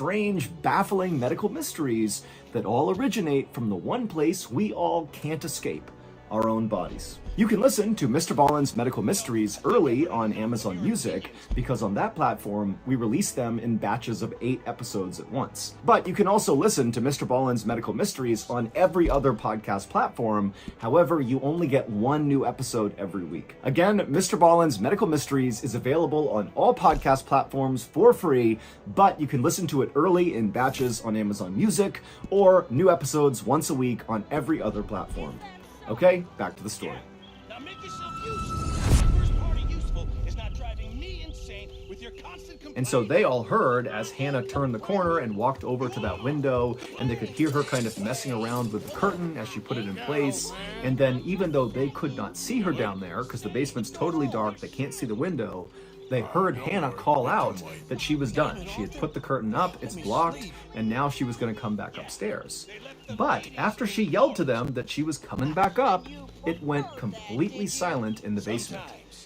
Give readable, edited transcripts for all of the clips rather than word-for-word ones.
strange, baffling medical mysteries that all originate from the one place we all can't escape, our own bodies. You can listen to Mr. Ballen's Medical Mysteries early on Amazon Music, because on that platform, we release them in batches of 8 episodes at once. But you can also listen to Mr. Ballen's Medical Mysteries on every other podcast platform. However, you only get 1 new episode every week. Again, Mr. Ballen's Medical Mysteries is available on all podcast platforms for free, but you can listen to it early in batches on Amazon Music, or new episodes once a week on every other platform. Okay, back to the story. Now make yourself useful. First party useful is not driving me insane with your constant complaints. And so they all heard as Hannah turned the corner and walked over to that window, and they could hear her kind of messing around with the curtain as she put it in place. And then even though they could not see her down there, because the basement's totally dark, they can't see the window, they heard Hannah call out that she was done. She had put the curtain up, it's blocked, and now she was going to come back upstairs. But after she yelled to them that she was coming back up, it went completely silent in the basement.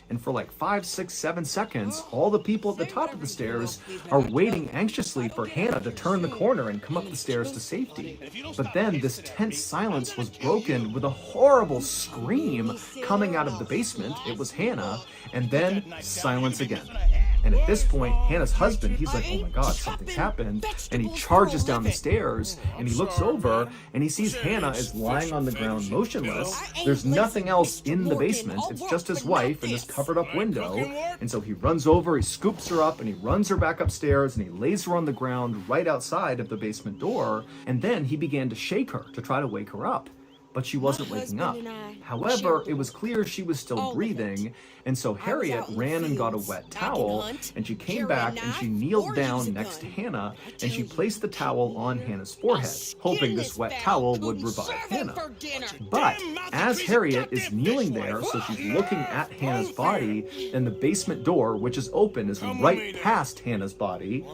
And for like 5, 6, 7 seconds, all the people at the top of the stairs are waiting anxiously for Hannah to turn the corner and come up the stairs to safety. But then this tense silence was broken with a horrible scream coming out of the basement. It was Hannah, and then silence again. And at this point, Hannah's husband, he's like, oh my God, something's happened. And he charges down the stairs, and he looks over, and he sees Hannah is lying on the ground motionless. There's nothing else in the basement. It's just his wife in this covered up window. And so he runs over, he scoops her up, and he runs her back upstairs, and he lays her on the ground right outside of the basement door. And then he began to shake her to try to wake her up. But she wasn't waking up. However, it was clear she was still breathing, and so Harriet ran and got a wet towel, and she came back and she kneeled down next to Hannah, and she placed the towel on Hannah's forehead, hoping this wet towel would revive Hannah. But as Harriet is kneeling there, so she's looking at Hannah's body, and the basement door, which is open, is right past Hannah's body,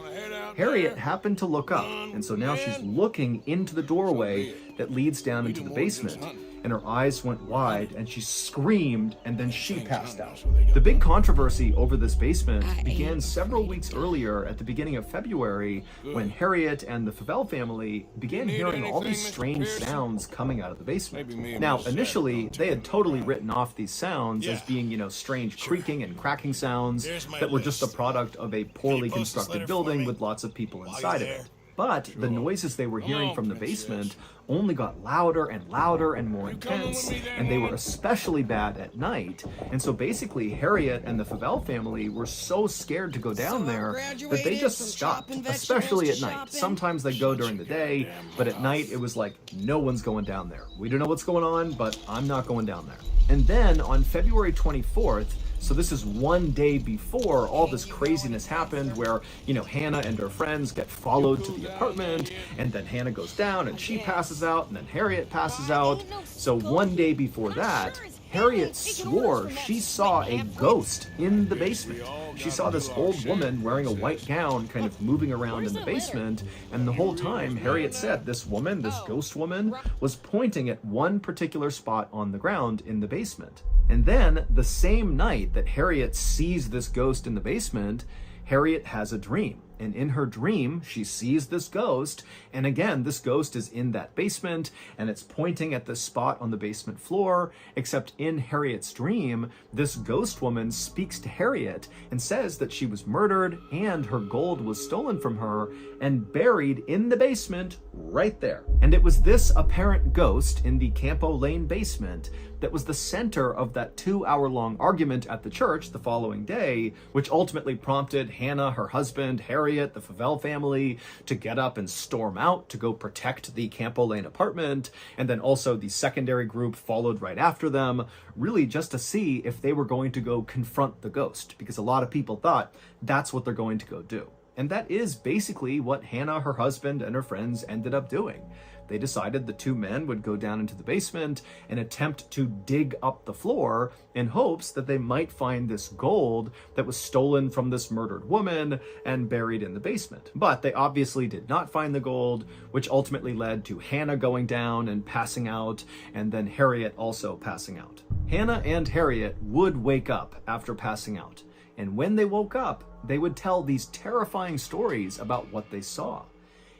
Harriet happened to look up, and so now she's looking into the doorway that leads down into the basement, and her eyes went wide, and she screamed, and then she passed out. The big controversy over this basement began several weeks earlier at the beginning of February, when Harriet and the Favell family began hearing all these strange sounds coming out of the basement. Now, initially, they had totally written off these sounds as being, strange creaking and cracking sounds that were just a product of a poorly constructed building with lots of people inside of it. But the noises they were hearing from the basement only got louder and louder and more intense, and they were especially bad at night. And so basically, Harriet and the Favell family were so scared to go down there that they just stopped, especially at night. Sometimes they go during the day, but at night it was like, no one's going down there. We don't know what's going on, but I'm not going down there. And then on February 24th, so this is one day before all this craziness happened, where, Hannah and her friends get followed to the apartment, and then Hannah goes down and she passes out, and then Harriet passes out. So one day before that, Harriet swore she saw a ghost in the basement. She saw this old woman wearing a white gown kind of moving around in the basement, and the whole time Harriet said this woman, this ghost woman, was pointing at one particular spot on the ground in the basement. And then the same night that Harriet sees this ghost in the basement, Harriet has a dream. And in her dream, she sees this ghost, and again, this ghost is in that basement, and it's pointing at the spot on the basement floor, except in Harriet's dream, this ghost woman speaks to Harriet and says that she was murdered, and her gold was stolen from her, and buried in the basement right there. And it was this apparent ghost in the Campo Lane basement that was the center of that 2-hour-long argument at the church the following day, which ultimately prompted Hannah, her husband, Harriet, the Favell family, to get up and storm out to go protect the Campo Lane apartment, and then also the secondary group followed right after them, really just to see if they were going to go confront the ghost, because a lot of people thought that's what they're going to go do. And that is basically what Hannah, her husband, and her friends ended up doing. They decided the two men would go down into the basement and attempt to dig up the floor in hopes that they might find this gold that was stolen from this murdered woman and buried in the basement. But they obviously did not find the gold, which ultimately led to Hannah going down and passing out, and then Harriet also passing out. Hannah and Harriet would wake up after passing out. And when they woke up, they would tell these terrifying stories about what they saw.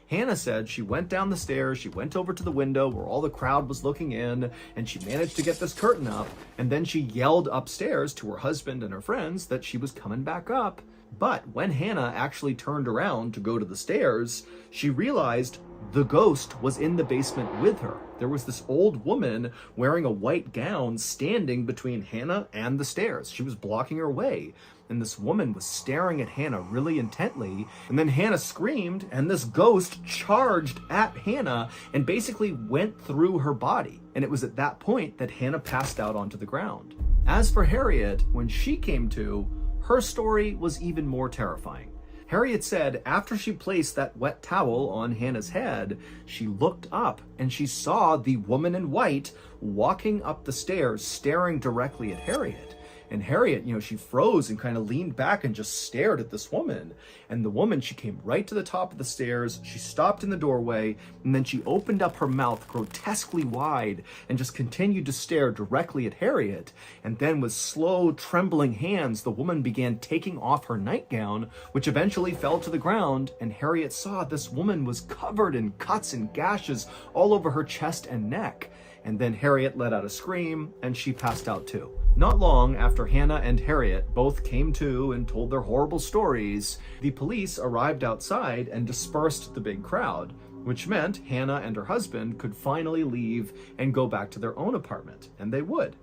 Hannah said she went down the stairs, she went over to the window where all the crowd was looking in, and she managed to get this curtain up, and then she yelled upstairs to her husband and her friends that she was coming back up. But when Hannah actually turned around to go to the stairs, she realized the ghost was in the basement with her. There was this old woman wearing a white gown standing between Hannah and the stairs. She was blocking her way. And this woman was staring at Hannah really intently. And then Hannah screamed, and this ghost charged at Hannah and basically went through her body. And it was at that point that Hannah passed out onto the ground. As for Harriet, when she came to, her story was even more terrifying. Harriet said after she placed that wet towel on Hannah's head, she looked up and she saw the woman in white walking up the stairs, staring directly at Harriet. And Harriet, she froze and kind of leaned back and just stared at this woman. And the woman, she came right to the top of the stairs. She stopped in the doorway, and then she opened up her mouth grotesquely wide and just continued to stare directly at Harriet. And then with slow, trembling hands, the woman began taking off her nightgown, which eventually fell to the ground. And Harriet saw this woman was covered in cuts and gashes all over her chest and neck. And then Harriet let out a scream, and she passed out too. Not long after Hannah and Harriet both came to and told their horrible stories, the police arrived outside and dispersed the big crowd, which meant Hannah and her husband could finally leave and go back to their own apartment, and they would.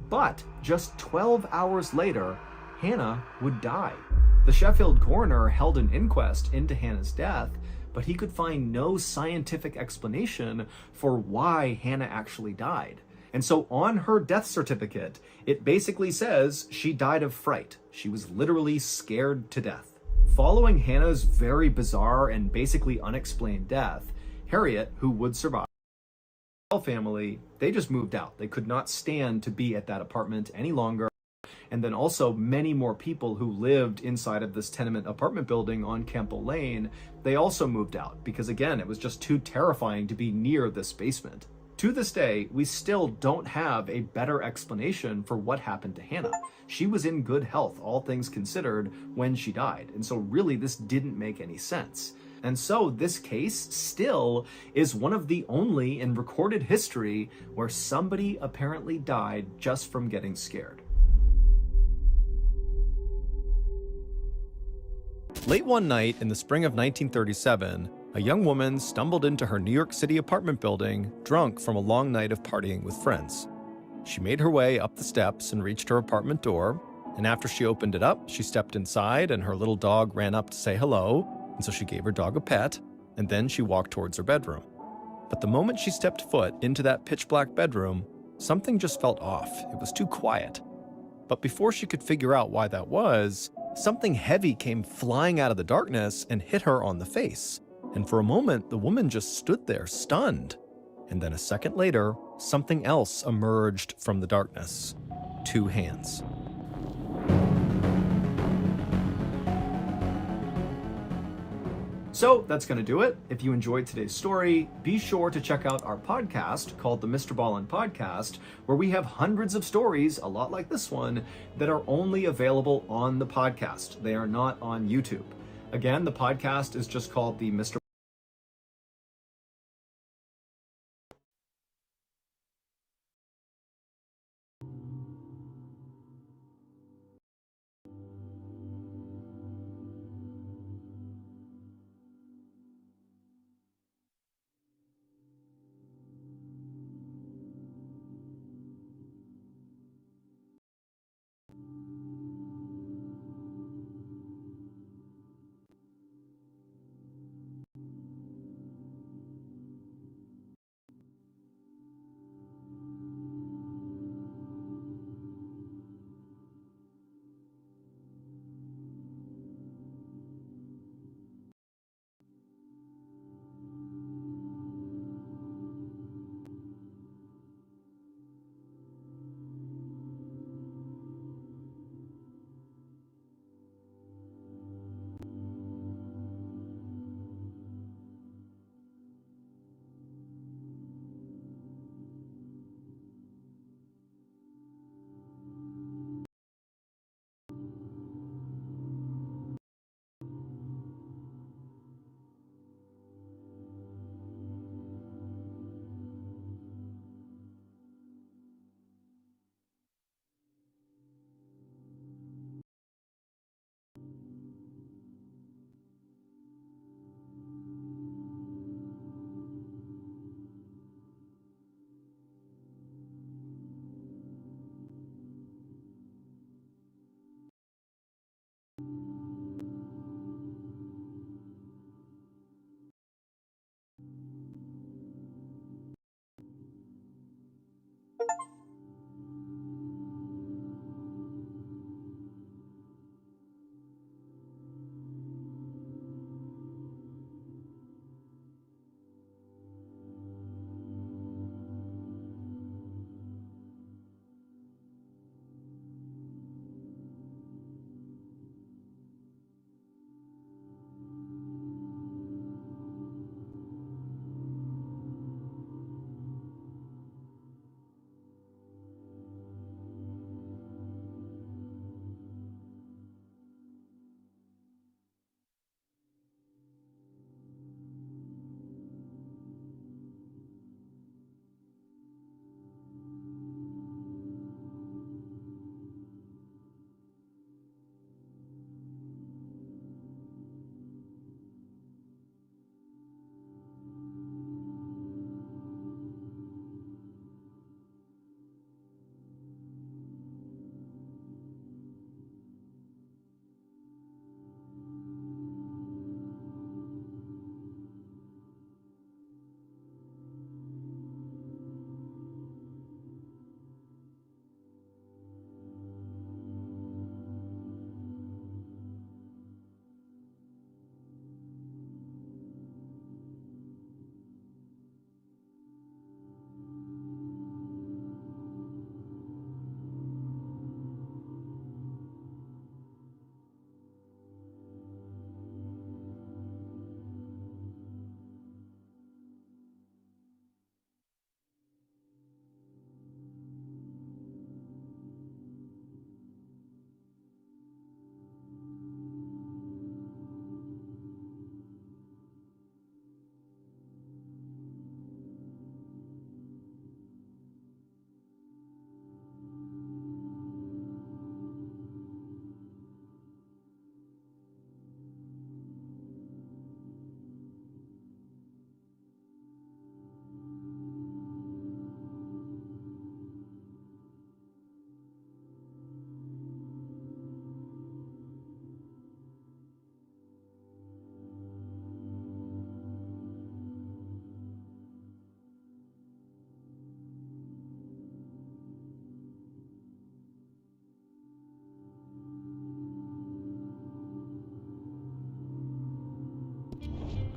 But just 12 hours later, Hannah would die. The Sheffield coroner held an inquest into Hannah's death, but he could find no scientific explanation for why Hannah actually died. And so on her death certificate, it basically says she died of fright. She was literally scared to death. Following Hannah's very bizarre and basically unexplained death, Harriet, who would survive, family, they just moved out. They could not stand to be at that apartment any longer. And then also many more people who lived inside of this tenement apartment building on Campbell Lane, they also moved out because, again, it was just too terrifying to be near this basement. To this day, we still don't have a better explanation for what happened to Hannah. She was in good health, all things considered, when she died. And so really this didn't make any sense. And so this case still is one of the only in recorded history where somebody apparently died just from getting scared. Late one night in the spring of 1937, a young woman stumbled into her New York City apartment building, drunk from a long night of partying with friends. She made her way up the steps and reached her apartment door, and after she opened it up, she stepped inside and her little dog ran up to say hello, and so she gave her dog a pet, and then she walked towards her bedroom. But the moment she stepped foot into that pitch-black bedroom, something just felt off. It was too quiet. But before she could figure out why that was, something heavy came flying out of the darkness and hit her on the face. And for a moment, the woman just stood there, stunned. And then a second later, something else emerged from the darkness. 2 hands. So that's going to do it. If you enjoyed today's story, be sure to check out our podcast called the Mr. Ballin Podcast, where we have hundreds of stories, a lot like this one, that are only available on the podcast. They are not on YouTube. Again, the podcast is just called the Mr.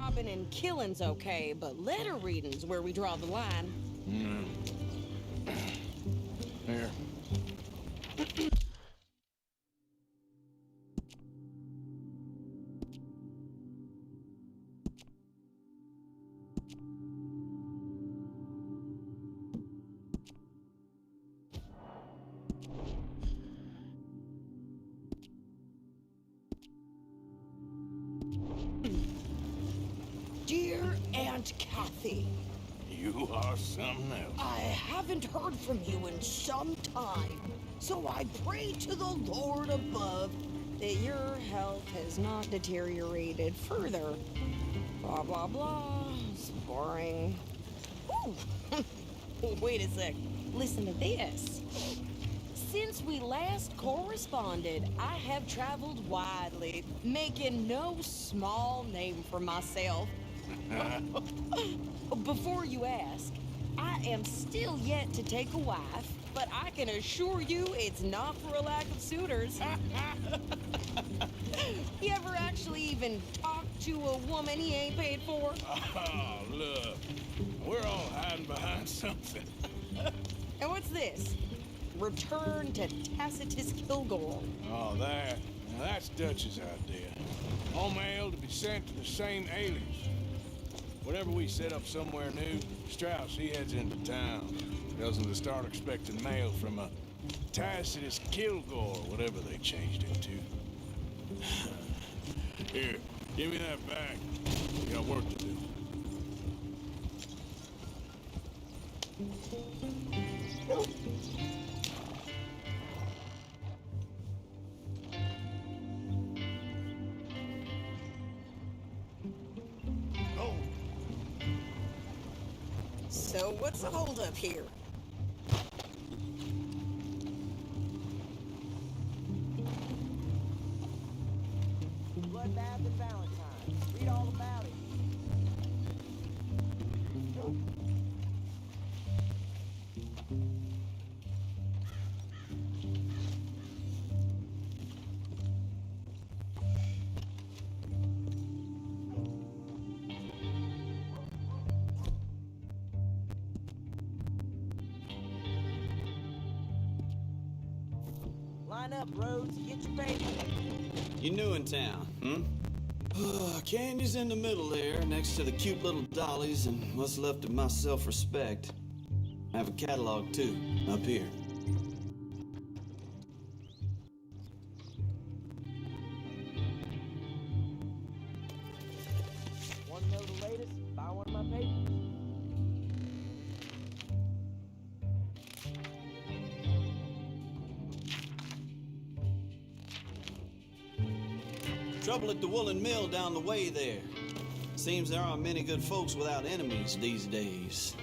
Robbing and killing's okay, but letter reading's where we draw the line. Here. Dear Aunt Kathy, You are something else. I haven't heard from you in some time, so I pray to the Lord above that your health has not deteriorated further. Blah, blah, blah. It's boring. Ooh. Wait a sec. Listen to this. Since we last corresponded, I have traveled widely, making no small name for myself. Before you ask, I am still yet to take a wife, but I can assure you it's not for a lack of suitors. You ever actually even talked to a woman he ain't paid for? Oh, look. We're all hiding behind something. And what's this? Return to Tacitus Kilgore. Oh, that's Dutch's idea. All mail to be sent to the same alias. Whenever we set up somewhere new, Strauss, he heads into town. Tells them to start expecting mail from a Tacitus Kilgore, whatever they changed it to. Here, give me that bag. We got work to do. So what's the holdup here? Bloodbath and Valentine. Read all about it. Line up, Rhodes. Get your paper. You new in town, hmm? Candy's in the middle there, next to the cute little dollies and what's left of my self-respect. I have a catalog, too, up here. Want to know the latest? Buy one of my papers. Trouble at the woolen mill down the way there. Seems there aren't many good folks without enemies these days.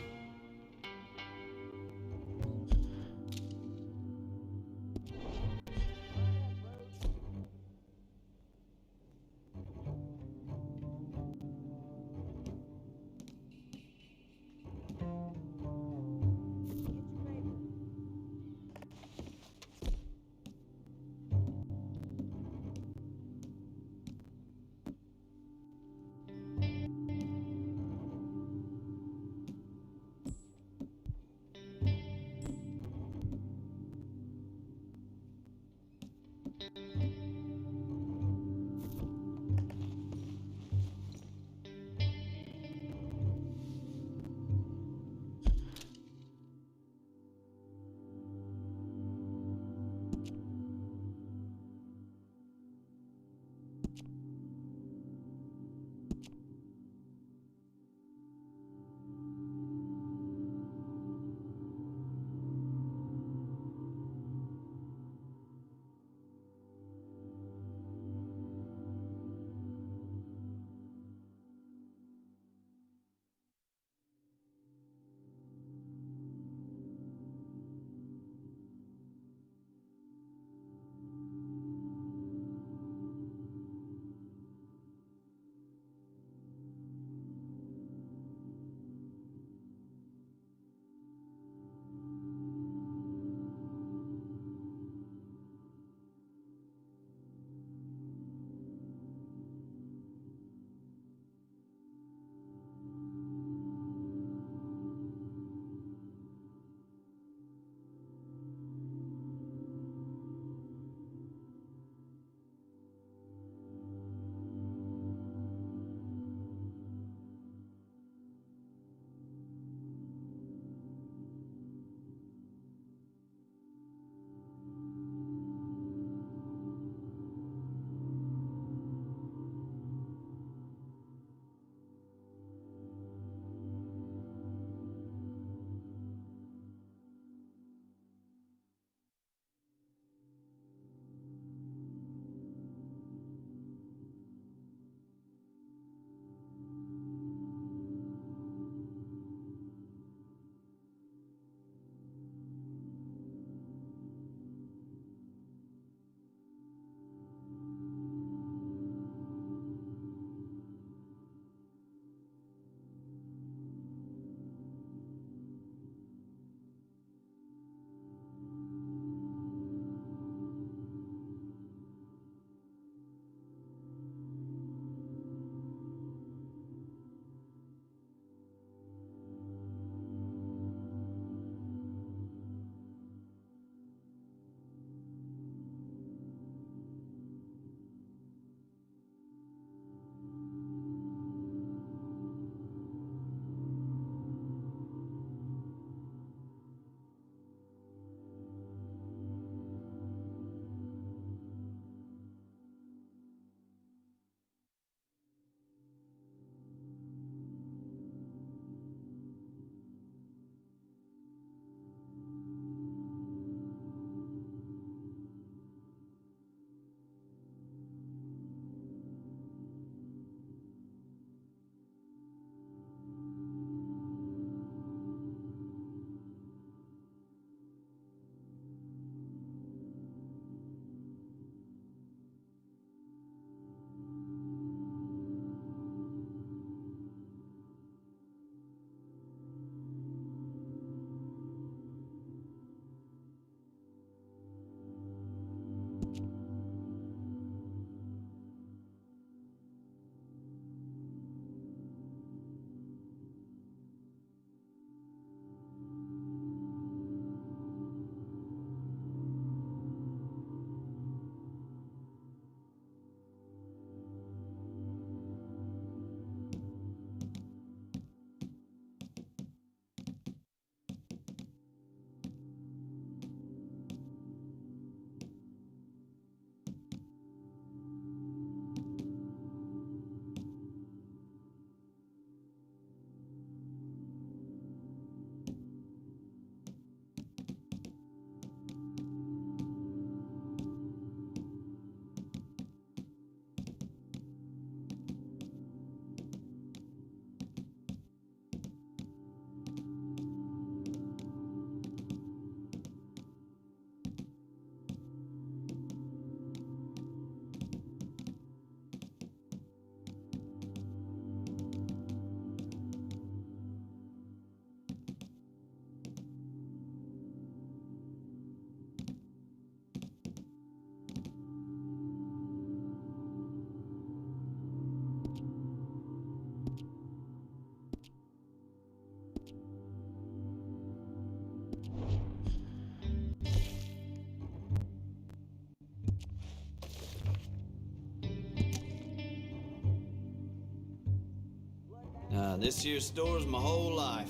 This here store's my whole life.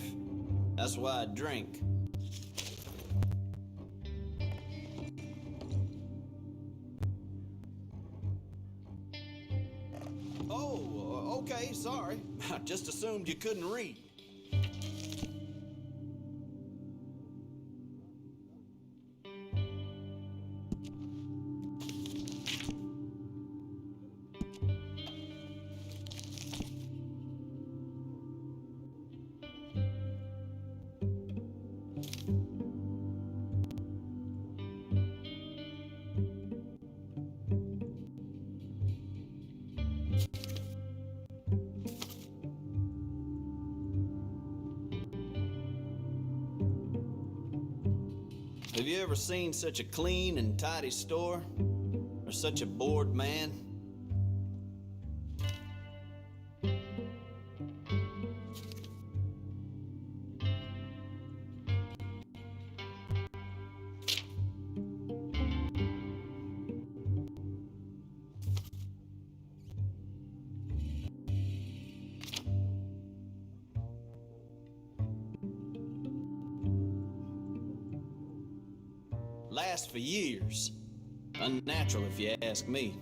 That's why I drink. Oh, okay, sorry. I just assumed you couldn't read. Have you ever seen such a clean and tidy store? Or such a bored man? Last for years. Unnatural if you ask me.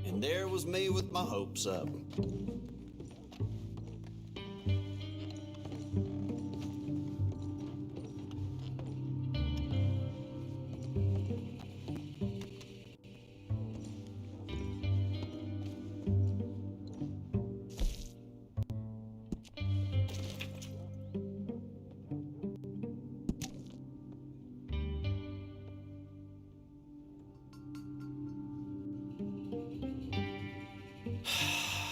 And there was me with my hopes up.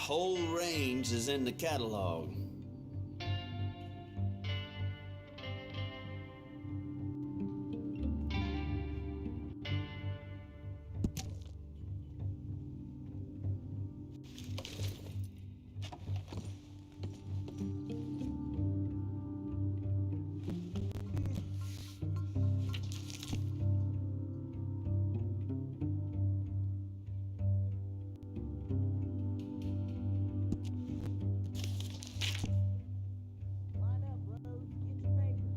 Whole range is in the catalog. Line up, Rose. Get your paper.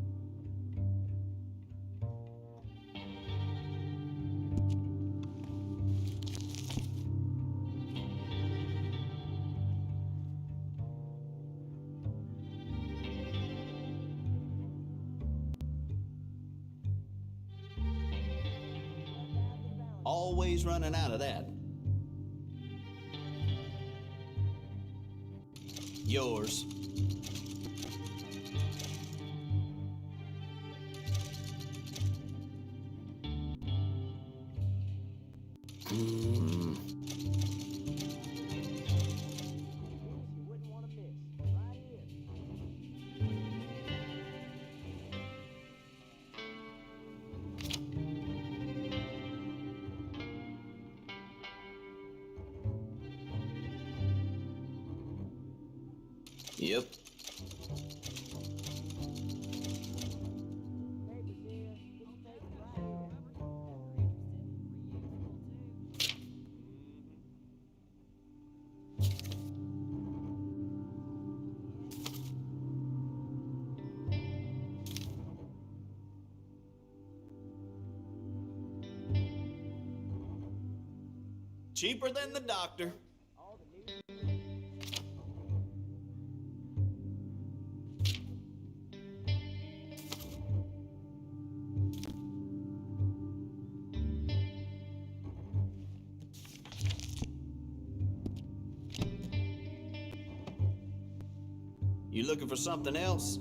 Always running out of that. Yours. Mm. You wouldn't want to miss. Right here. Yep. Paper, dear. Get your paper right here. Cheaper than the doctor. All the new. You looking for something else?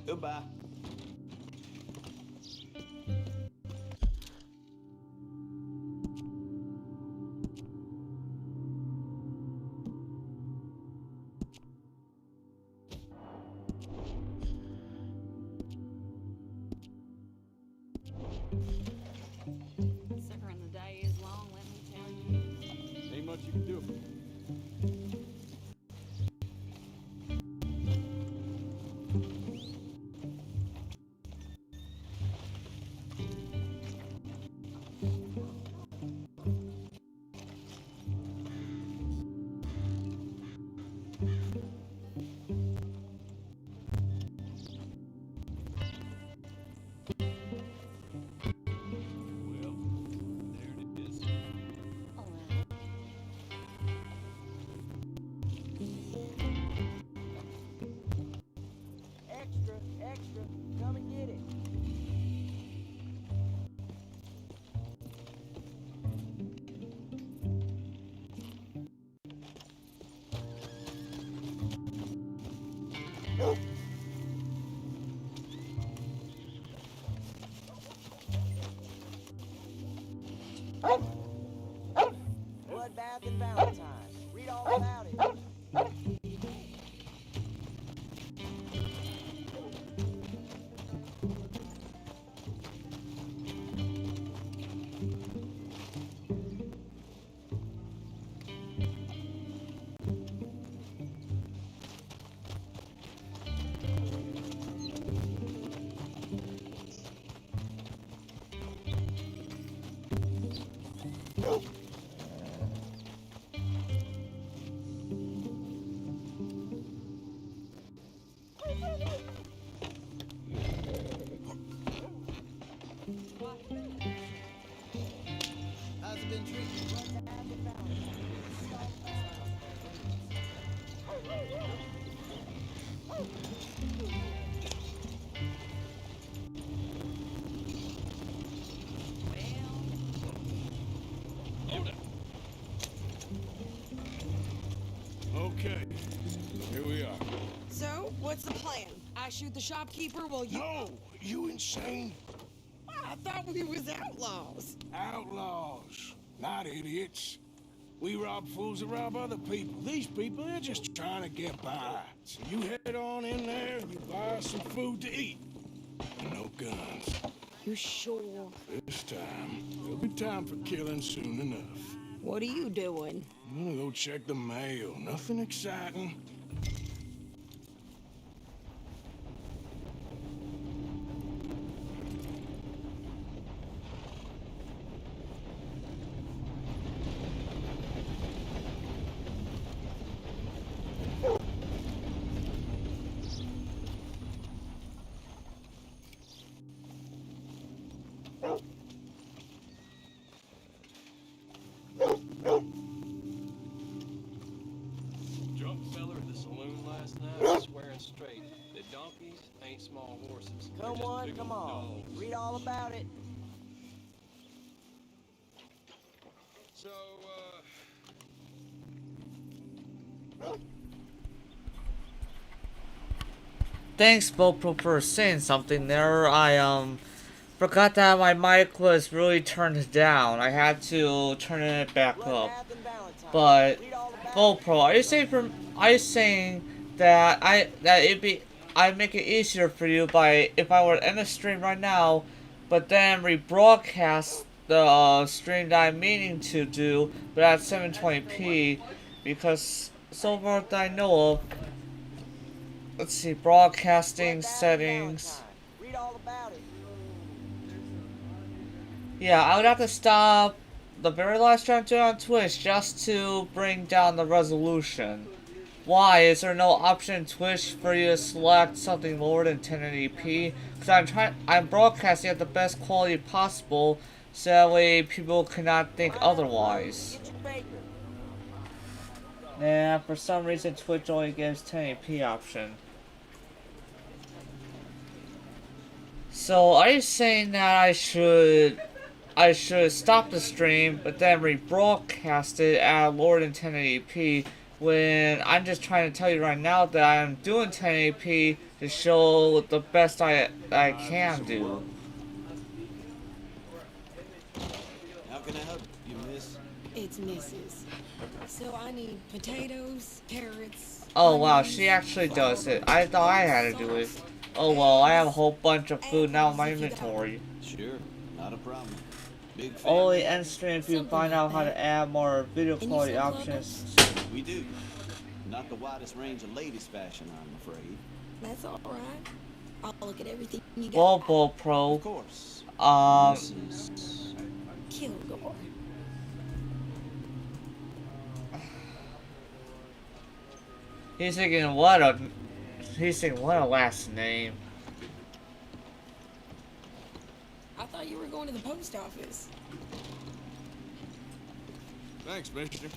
Goodbye. Considering the day is long, let me tell you. Ain't much you can do for me. Well, there it is. All right. Extra, extra, come and get it. Bloodbath and Valentine. Read all about it. How's it been treating you? Okay, here we are. So, what's the plan? I shoot the shopkeeper while you... No, you insane? I thought we was outlaws. Outlaws, not idiots. We rob fools that rob other people. These people, they're just trying to get by. So you head on in there and you buy some food to eat. And no guns. You sure? This time, there'll be time for killing soon enough. What are you doing? I'm gonna go check the mail. Nothing exciting. Drunk fella at the saloon last night was swearing straight that donkeys ain't small horses. They're Come just on, big come old on. dogs. Read all about it. So, Thanks, GoPro, for saying something there. I forgot that my mic was really turned down. I had to turn it back up. Bloodbath and Valentine. But Read all about GoPro, are you saying that I'd make it easier for you by if I were to end the stream right now, but then rebroadcast the stream that I'm meaning to do, but at 720p, because so far that I know of, let's see, broadcasting Bloodbath and settings. Valentine. Read all about it. Yeah, I would have to stop the very last stream I'm doing on Twitch just to bring down the resolution. Why? Is there no option in Twitch for you to select something lower than 1080p? Because I'm broadcasting at the best quality possible, so that way people cannot think otherwise. Get your baker. Nah, for some reason Twitch only gives 1080p option. So, are you saying that I should stop the stream, but then rebroadcast it at lower than 1080p. When I'm just trying to tell you right now that I'm doing 1080p to show the best I can do. How can I help you, miss? It's Mrs. So I need potatoes, carrots. Oh wow, onions, she actually does flour, it. I thought I had to do it. sauce, Oh well, I have a whole bunch of food now in my inventory. Sure, not a problem. Big fan. Only end stream if you find out how to add more video And you quality sell options. We do. Not the widest range of ladies' fashion, I'm afraid. That's all right. I'll look at everything you got. Bobo Pro. Of course. Um, Mrs. Kilgore. he's thinking what a last name. I thought you were going to the post office. Thanks, mister.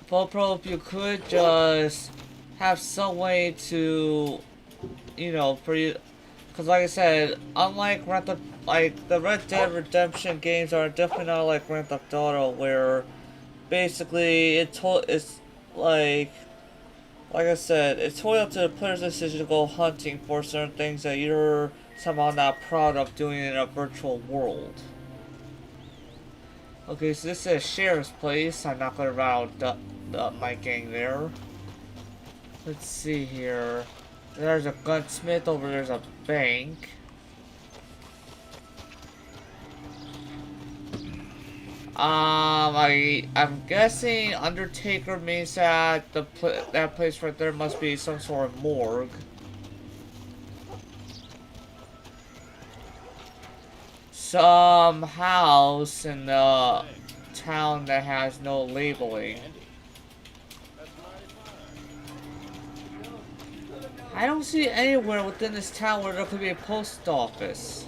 Pro, if you could just have some way to, you know, for you, because like I said, unlike the Red Dead Redemption games are definitely not like Grand Theft Auto, where basically it's like I said, it's totally up to the player's decision to go hunting for certain things that you're somehow not proud of doing in a virtual world. Okay, so this is Sheriff's Place. I'm not gonna route my gang there. Let's see here. There's a gunsmith, over there's a bank. I'm guessing Undertaker means that that place right there must be some sort of morgue. Some house in the town that has no labeling. I don't see anywhere within this town where there could be a post office.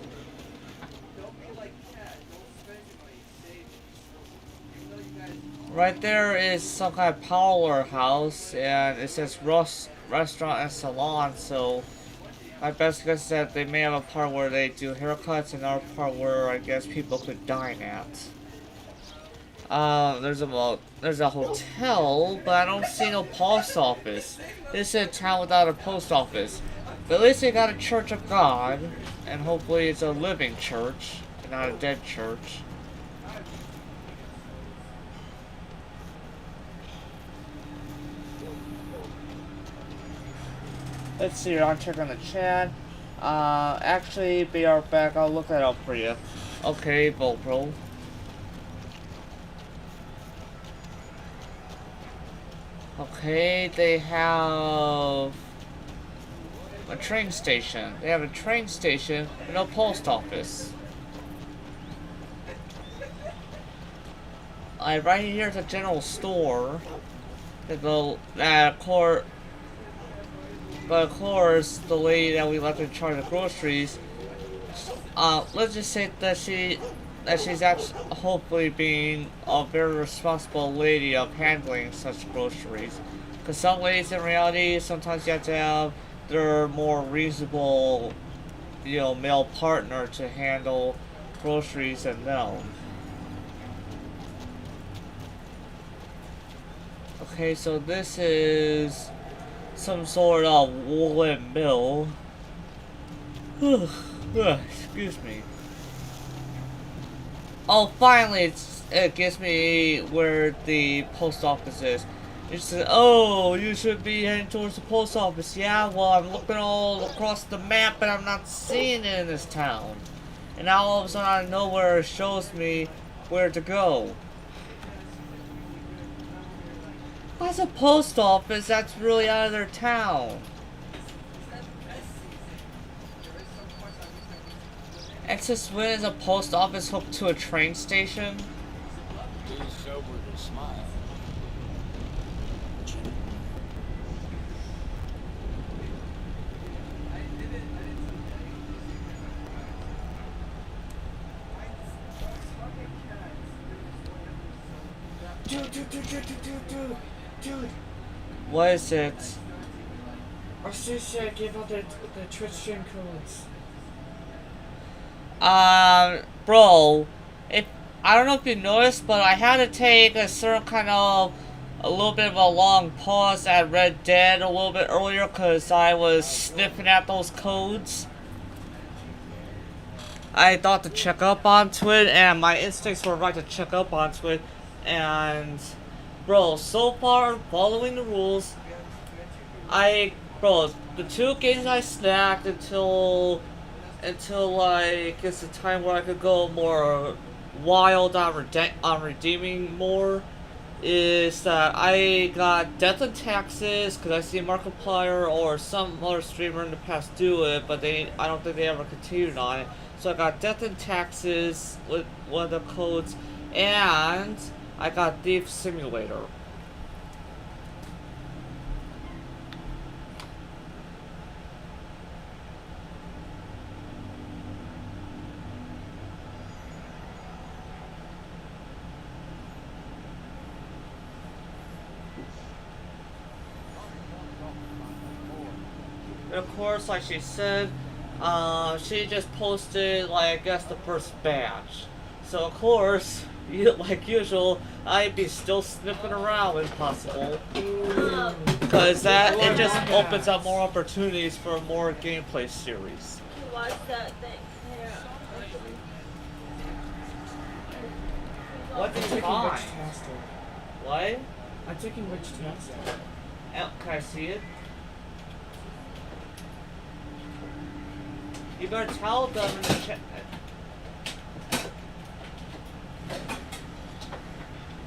Right there is some kind of parlor house, and it says restaurant and salon, so my best guess is that they may have a part where they do haircuts and another part where I guess people could dine at. There's a hotel, but I don't see no post office. This is a town without a post office. But at least they got a Church of God, and hopefully it's a living church, and not a dead church. Let's see, I'm checking the chat. Actually, be right back. I'll look that up for you. Okay, Volpro. Okay, they have a train station. They have a train station and no post office. Right here is a general store. But of course, the lady that we left in charge of groceries, let's just say that she's actually hopefully being a very responsible lady of handling such groceries. Because some ladies in reality, sometimes you have to have their more reasonable, you know, male partner to handle groceries than them. Okay, so this is some sort of woolen mill. Excuse me. Oh, finally, it gives me where the post office is. It says, oh, you should be heading towards the post office. Yeah, well, I'm looking all across the map, but I'm not seeing it in this town. And now all of a sudden, out of nowhere, it shows me where to go. What's a post office that's really out of their town? Excess Wind is a post office hooked to a train station? Too sober to smile. What is it? Or Sushi gave out the Twitch stream codes. Bro, if I don't know if you noticed, but I had to take a certain kind of a little bit of a long pause at Red Dead a little bit earlier because I was sniffing at those codes. I thought to check up onto it, and my instincts were right to check up onto it. And bro, so far following the rules, bro, the 2 games I snacked until like it's a time where I could go more wild on redeeming more is that I got Death and Taxes because I see Markiplier or some other streamer in the past do it, but I don't think they ever continued on it. So I got Death and Taxes with one of the codes, and I got Thief Simulator. And of course, like she said, she just posted, like, I guess the first batch. So of course, like usual, I'd be still sniffing around when possible. Because it just opens up more opportunities for more gameplay series. Watch that thing. What did you find? What? I'm taking which test? Can I see it? You better tell them in the chat.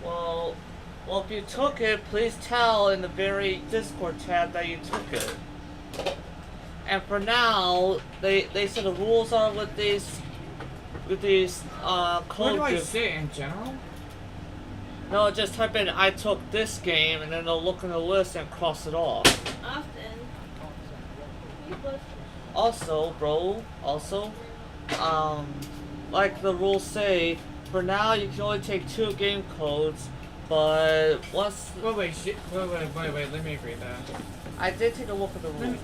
Well, if you took it, please tell in the very Discord tab that you took it. And for now, they said the rules are with these codes. Where do I sit in general? No, just type in I took this game, and then they'll look in the list and cross it off. Often. Also, bro, like the rules say, for now you can only take 2 game codes, but once... Wait, let me agree that. I did take a look at the rules.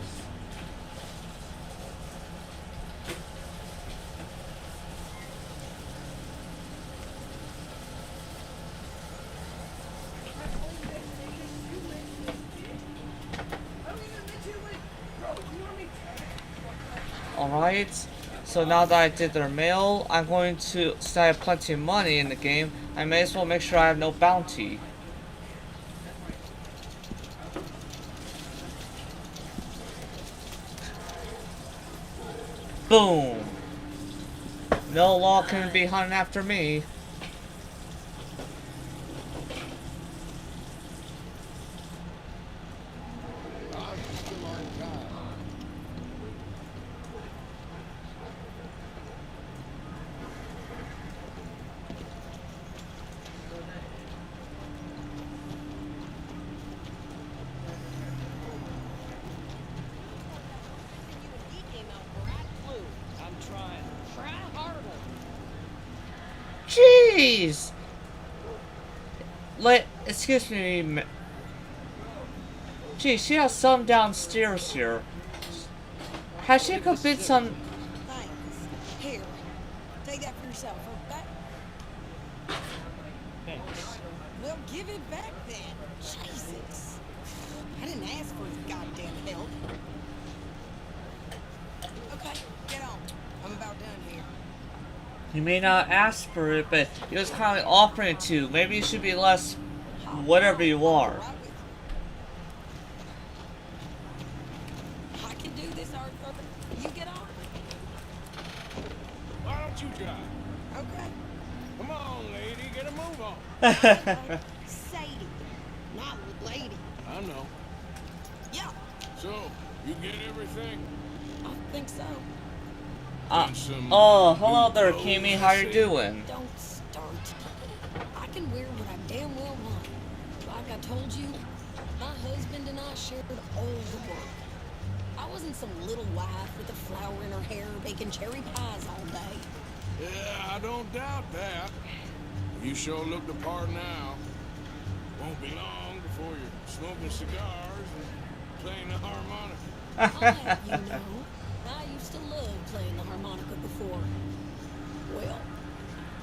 Alright, so now that I did their mail, I'm going to, since I have plenty of money in the game, I may as well make sure I have no bounty. Boom! No law can be hunting after me. Jeez! Excuse me. Gee, she has some downstairs here. Has she convinced some... Thanks. Here, take that for yourself, okay? Thanks. Well, give it back then. Jesus. I didn't ask for his goddamn help. Okay, get on. I'm about done here. You may not ask for it, but he was kind of offering it to you. Maybe you should be less whatever you are. I can do this, Arthur. You get on. Why don't you drive? Okay. Come on, lady, get a move on. Sadie, not lady. I know. Yeah, So, you get everything? I think so. Oh, hello there, Kimi. How you doing? Don't start. I can wear what I damn well want. Like I told you, my husband and I shared all the work. I wasn't some little wife with a flower in her hair baking cherry pies all day. Yeah, I don't doubt that. You sure look the part now. Won't be long before you're smoking cigars and playing the harmonica. I'll have you know, I used to love playing the harmonica before. Well,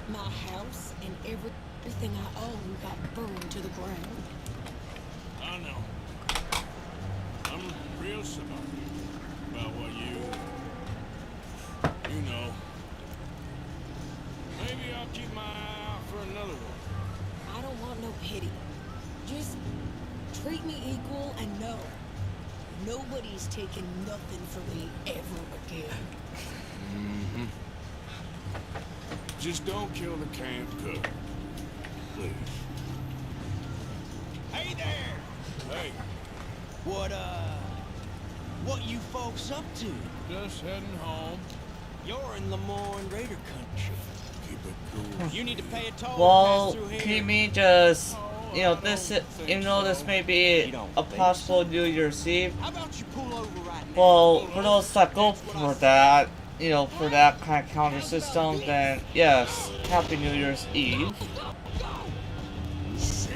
my house and everything I own got burned to the ground. I know. I'm real sorry about what you know. Maybe I'll keep my eye out for another one. I don't want no pity. Just treat me equal and know nobody's taking nothing from me ever again. Mm-hmm. Just don't kill the camp cook. Please. Hey there! Hey, What you folks up to? just heading home. You're in Lemoyne Raider country. Keep it cool. You need to pay a toll to Well, pass through can here. you mean just, you know, this, even though this may be a possible New Year's Eve, How about you pull over right now? well, for those that go for that, you know, for that kind of counter system, then yes, Happy New Year's Eve. Shit!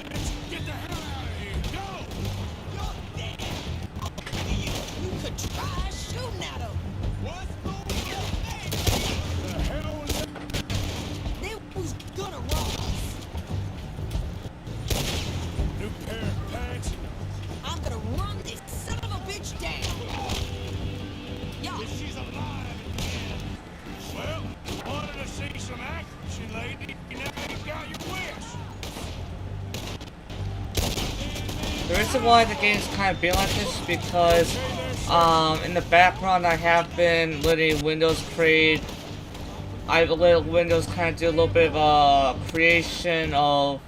Let's get the hell out of here. Go! You could try shooting at them. What's going on? The hell was that? They was gonna rob us. New pair of pants? I'm gonna run this son of a bitch down. Y'all, If she's alive again. Well, wanted to see some action, lady. Now you got your wish. The reason why the game's kind of been like this is because, in the background I have been letting Windows create, I've let Windows kind of do a little bit of a creation of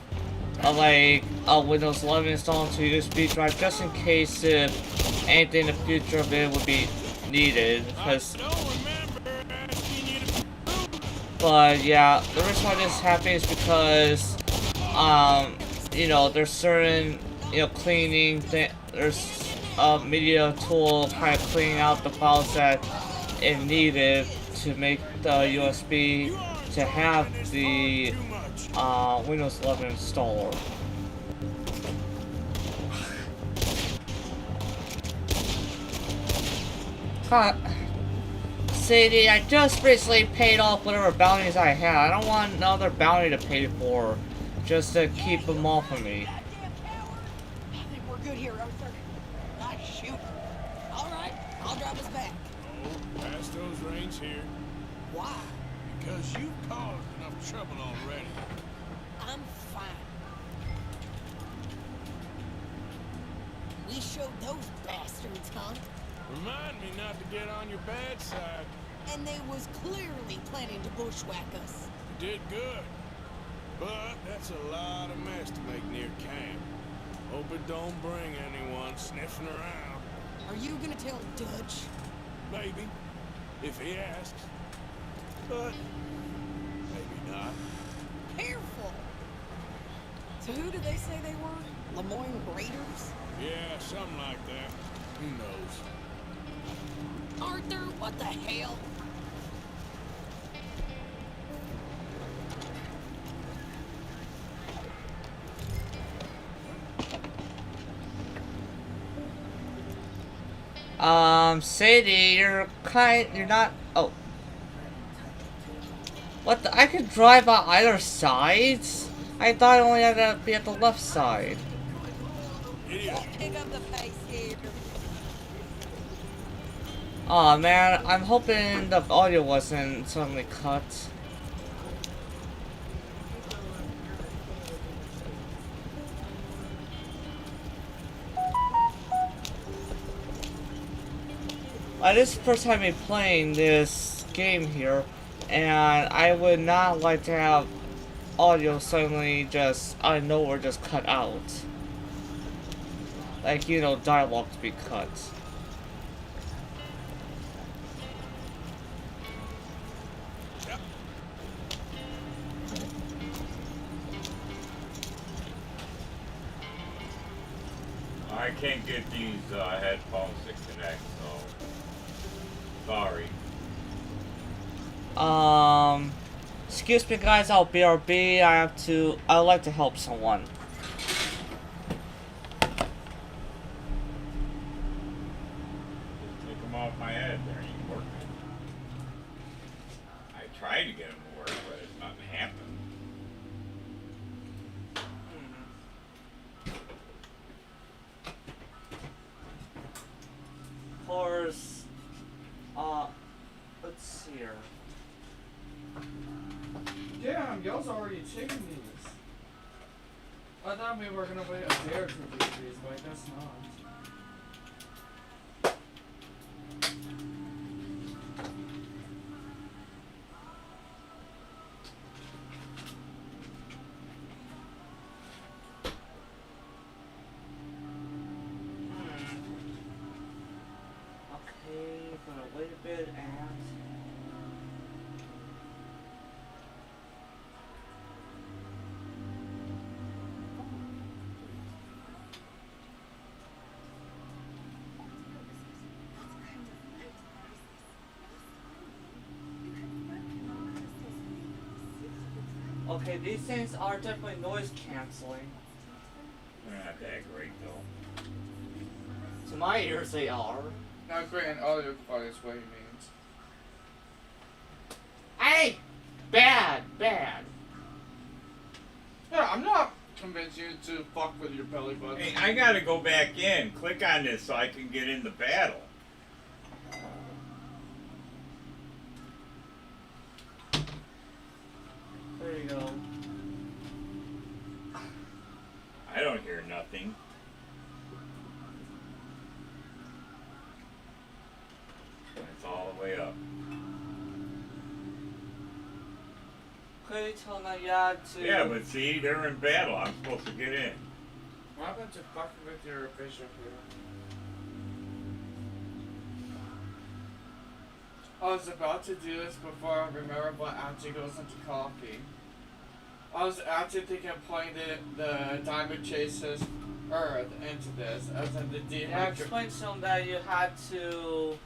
like a Windows 11 install into a USB drive just in case if anything in the future of it would be needed. Because, Don't remember asking you to but yeah, the reason why this is happening is because, you know, there's certain, you know, cleaning, there's a media tool kind of cleaning out the files that it needed to make the USB to have the too much. Windows 11 installer. Sadie, I just recently paid off whatever bounties I had. I don't want another bounty to pay for just to keep them off of me. goddamn coward. I think we're good here, Arthur. Nice shoot. All right, I'll drive us back. Oh, pass those reins here. Why? Because you've caused enough trouble already. I'm fine. We showed those bastards, huh? Remind me not to get on your bad side. And they was clearly planning to bushwhack us. You did good. But that's a lot of mess to make near camp. Hope it don't bring anyone sniffing around. Are you gonna tell Dutch? Maybe. If he asks. But maybe not. Careful! So who did they say they were? Lemoyne Raiders? Yeah, something like that. Who knows? Arthur, what the hell? Sadie, you're not, oh. What the, I could drive on either sides? I thought I only had to be at the left side. Idiot. Pick up the pace here. Aw, man, I'm hoping the audio wasn't suddenly cut. This is the first time I'm playing this game here, and I would not like to have audio suddenly just out of nowhere just cut out. Like, you know, dialogue to be cut. I can't get these headphones to connect, so sorry. Excuse me guys, I'll BRB. I'd like to help someone. tried to get them to work, but it's not happening. Of course, let's see here. Damn, y'all's already taking these. I thought we were gonna wait a day or two to do these, but I guess not. Okay, gonna wait a bit and. Okay, these things are definitely noise canceling. They're not that great though. To my ears, they are. Not great in audio quality is what he means. Hey! Bad! Bad! Yeah, I'm not convincing you to fuck with your belly button. Hey, I gotta go back in. Click on this so I can get in the battle. There you go. I don't hear nothing. It's all the way up. Okay, tell now you had to. Yeah, but see, they're in battle. I'm supposed to get in. What happened to fucking with your vision here? I was about to do this before I remembered what actually goes into coffee. I was actually thinking of putting the Diamond Chasers Earth into this, as in the Yeah, explain to them that you had to.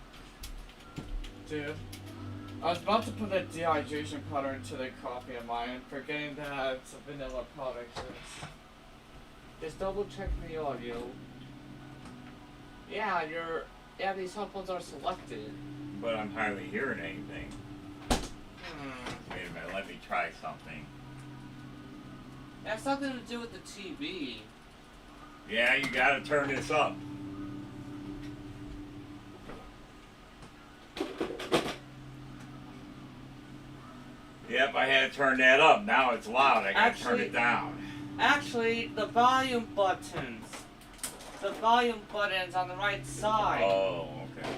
Dude. I was about to put a dehydration powder into the coffee of mine, forgetting that it's a vanilla product. Just double check the audio. Yeah, these headphones are selected. But I'm hardly hearing anything. Wait a minute, let me try something. It has nothing to do with the TV. Yeah, you gotta turn this up. Yep, I had to turn that up. Now it's loud. I gotta turn it down. Actually, the volume buttons. The volume buttons on the right side. Oh, okay.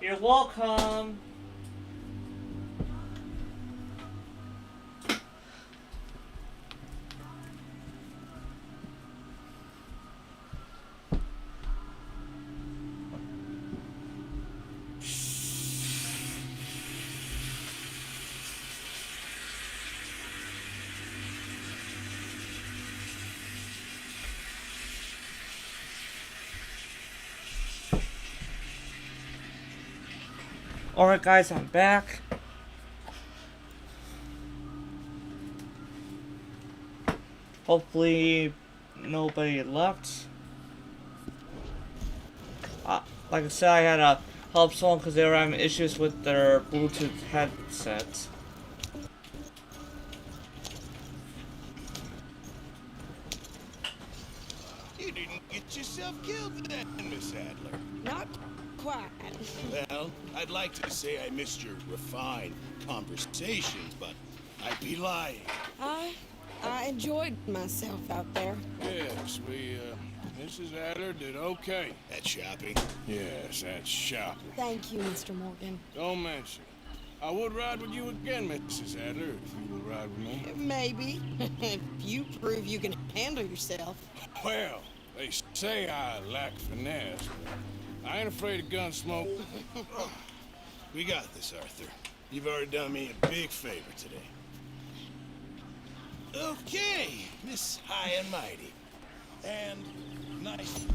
You're welcome. Alright guys, I'm back. Hopefully nobody left. Like I said, I had to help someone because they were having issues with their Bluetooth headset. You didn't get yourself killed then, Miss Adler. Not quite. Well, I'd like to say I missed your refined conversations, but I'd be lying. I enjoyed myself out there. Yes, Mrs. Adler did okay. That shopping? Yes, that's shopping. Thank you, Mr. Morgan. Don't mention it. I would ride with you again, Mrs. Adler, if you will ride with me. Maybe. If you prove you can handle yourself. Well, they say I lack finesse, but I ain't afraid of gun smoke. We got this, Arthur. You've already done me a big favor today. Okay, Miss High and Mighty. And nice.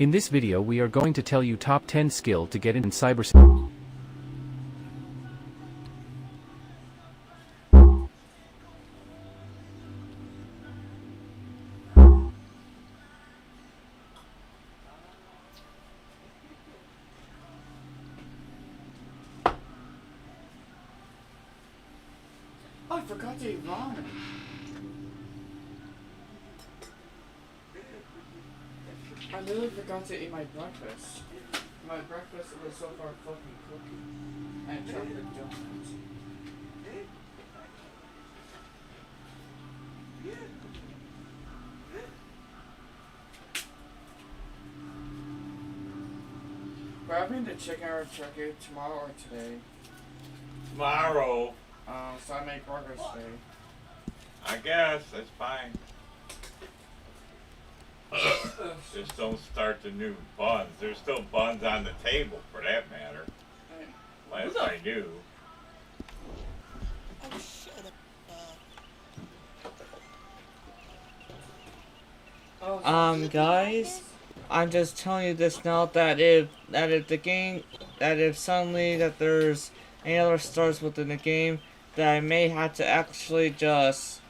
In this video we are going to tell you top 10 skill to get in cybersecurity. Oh, I forgot to eat ramen. I literally forgot to eat my breakfast. My breakfast was so far fucking cookie and chocolate donuts. We're having the chicken or turkey tomorrow or today. Tomorrow. So I make burgers today. I guess, that's fine. Just don't start the new buns. There's still buns on the table, for that matter. Last I knew. Oh, shut up. Guys, I'm just telling you this now that if suddenly that there's any other stars within the game, that I may have to actually just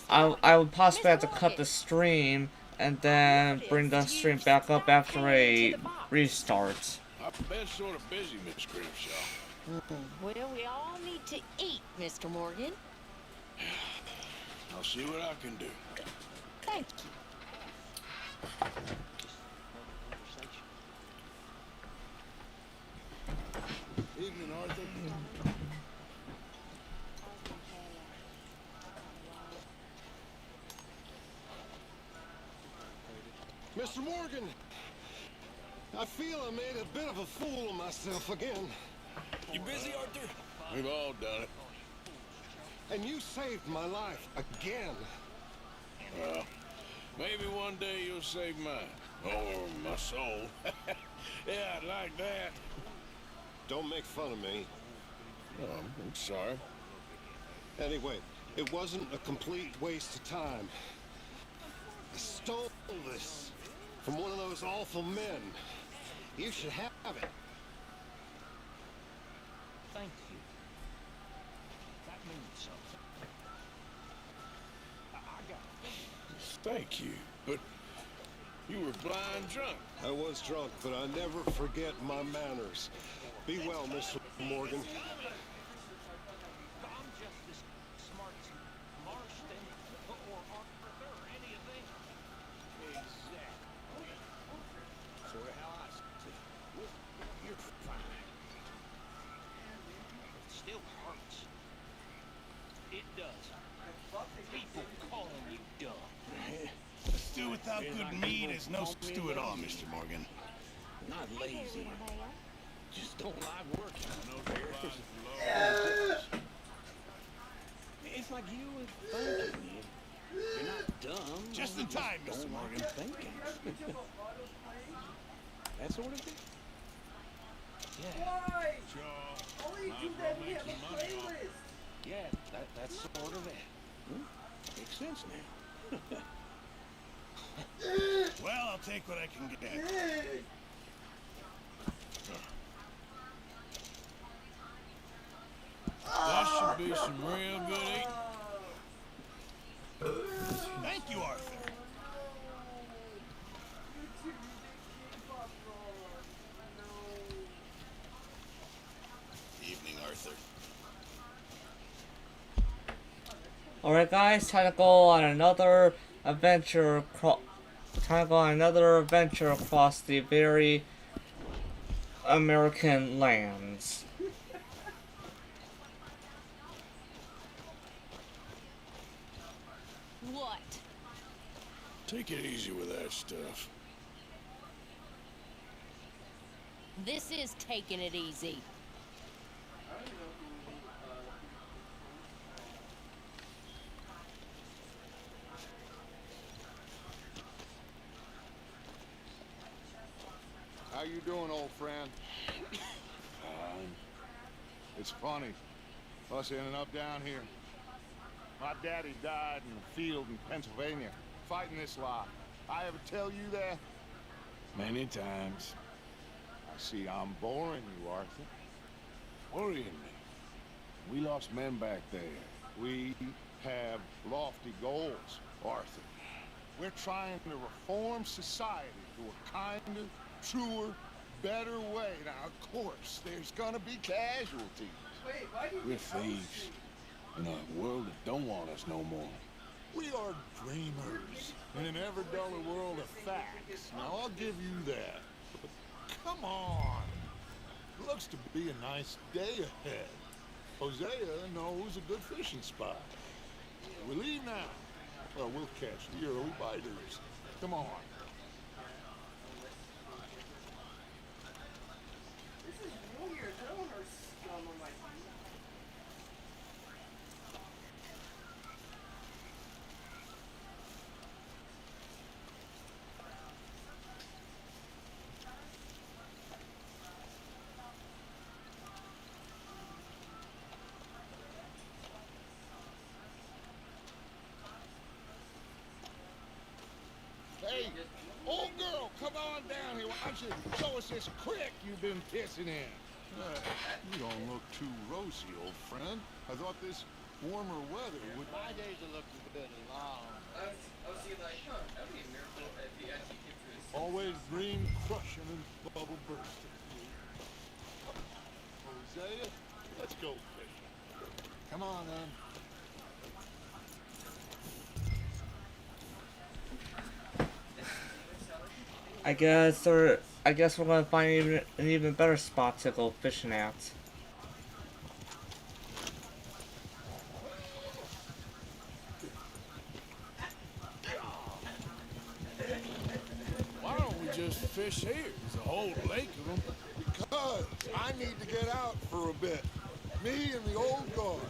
I would possibly have to cut the stream and then bring the stream back up after a restart. I've been sort of busy, Miss Grimshaw. Well, we all need to eat, Mr. Morgan. I'll see what I can do. Thank you. Evening, Arthur. Mr. Morgan, I feel I made a bit of a fool of myself again. You busy, Arthur? We've all done it. And you saved my life again. Well, maybe one day you'll save mine. Or my soul. Yeah, I'd like that. Don't make fun of me. Oh, I'm sorry. Anyway, it wasn't a complete waste of time. I stole this from one of those awful men. You should have it. Thank you. That means something. I got it. Thank you. But you were blind drunk. I was drunk, but I never forget my manners. Be well, Mr. Morgan. I'm just as smart as Marston or Arthur or any of them. Exactly. So how I see it, you're fine. It still hurts. It does. People calling you dumb. A stew without good meat is no stew at all, Mr. Morgan. Not lazy. Just don't like working. It's like you were thinking. You're not dumb. Just in time, Mr. Morgan. Thinking. That sort of thing? Yeah. Yeah, that's sort of it. Makes sense now. Well, I'll take what I can get. That should be some real good eating. Thank you, Arthur. Evening, Arthur. Alright guys, time to go on another adventure across the very American lands. What? Take it easy with that stuff. This is taking it easy. How you doing, old friend? It's funny, us ending up down here. My daddy died in the field in Pennsylvania, fighting this lot. I ever tell you that? Many times. I see I'm boring you, Arthur. Worrying me. We lost men back there. We have lofty goals, Arthur. We're trying to reform society to a kinder, truer, better way. Now, of course, there's gonna be casualties. We're thieves in a world that don't want us no more. We are dreamers in an ever duller world of facts. Now, I'll give you that. But come on. It looks to be a nice day ahead. Hosea knows a good fishing spot. We leave now. Well, we'll catch the early biters. Come on. This is weird. I don't want her scum on my feet. Hey, old girl, come on down here. Why don't you show us this creek you've been pissing in? You don't look too rosy, old friend. I thought this warmer weather would... My days are looking good and long. I was like, huh, that'd be a miracle if he actually came through his... Always dream crushing and bubble bursting. Hosea, let's go fishing. Come on, then. I guess we're gonna find an even better spot to go fishing at. Why don't we just fish here? There's a whole lake of them. Because I need to get out for a bit. Me and the old guard.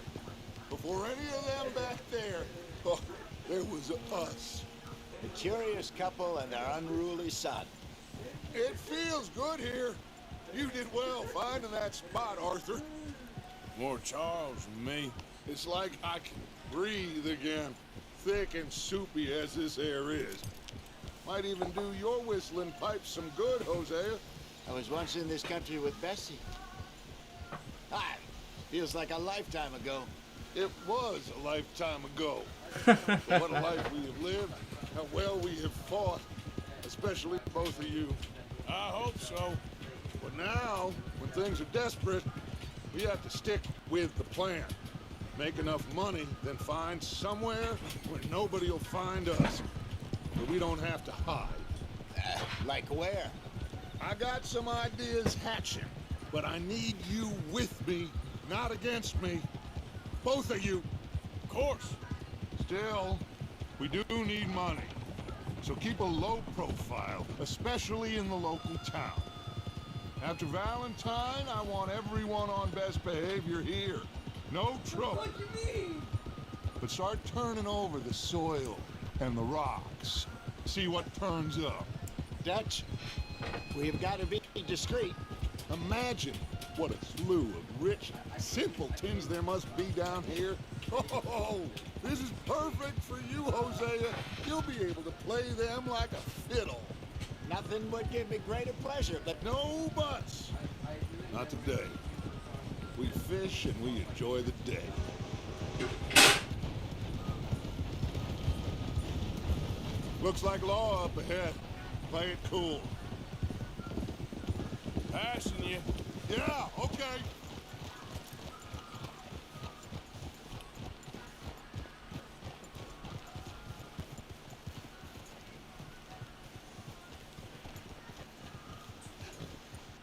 Before any of them back there, oh, there was us. A curious couple and their unruly son. It feels good here. You did well finding that spot, Arthur. More Charles than me. It's like I can breathe again. Thick and soupy as this air is. Might even do your whistling pipes some good, Hosea. I was once in this country with Bessie. Hi. Feels like a lifetime ago. It was a lifetime ago. But what a life we have lived. How well we have fought. Especially both of you. I hope so. But now, when things are desperate, we have to stick with the plan. Make enough money, then find somewhere where nobody will find us. Where we don't have to hide. Like where? I got some ideas hatching, but I need you with me, not against me. Both of you. Of course. Still, we do need money. So keep a low profile, especially in the local town. After Valentine, I want everyone on best behavior here. No trouble. What do you mean? But start turning over the soil and the rocks. See what turns up. Dutch, we've got to be discreet. Imagine what a slew of rich simpletons there must be down here. Oh, this is perfect for you, Hosea. You'll be able to play them like a fiddle. Nothing would give me greater pleasure, but... No buts. Not today. We fish and we enjoy the day. Looks like law up ahead. Play it cool. Passing you. Yeah, okay.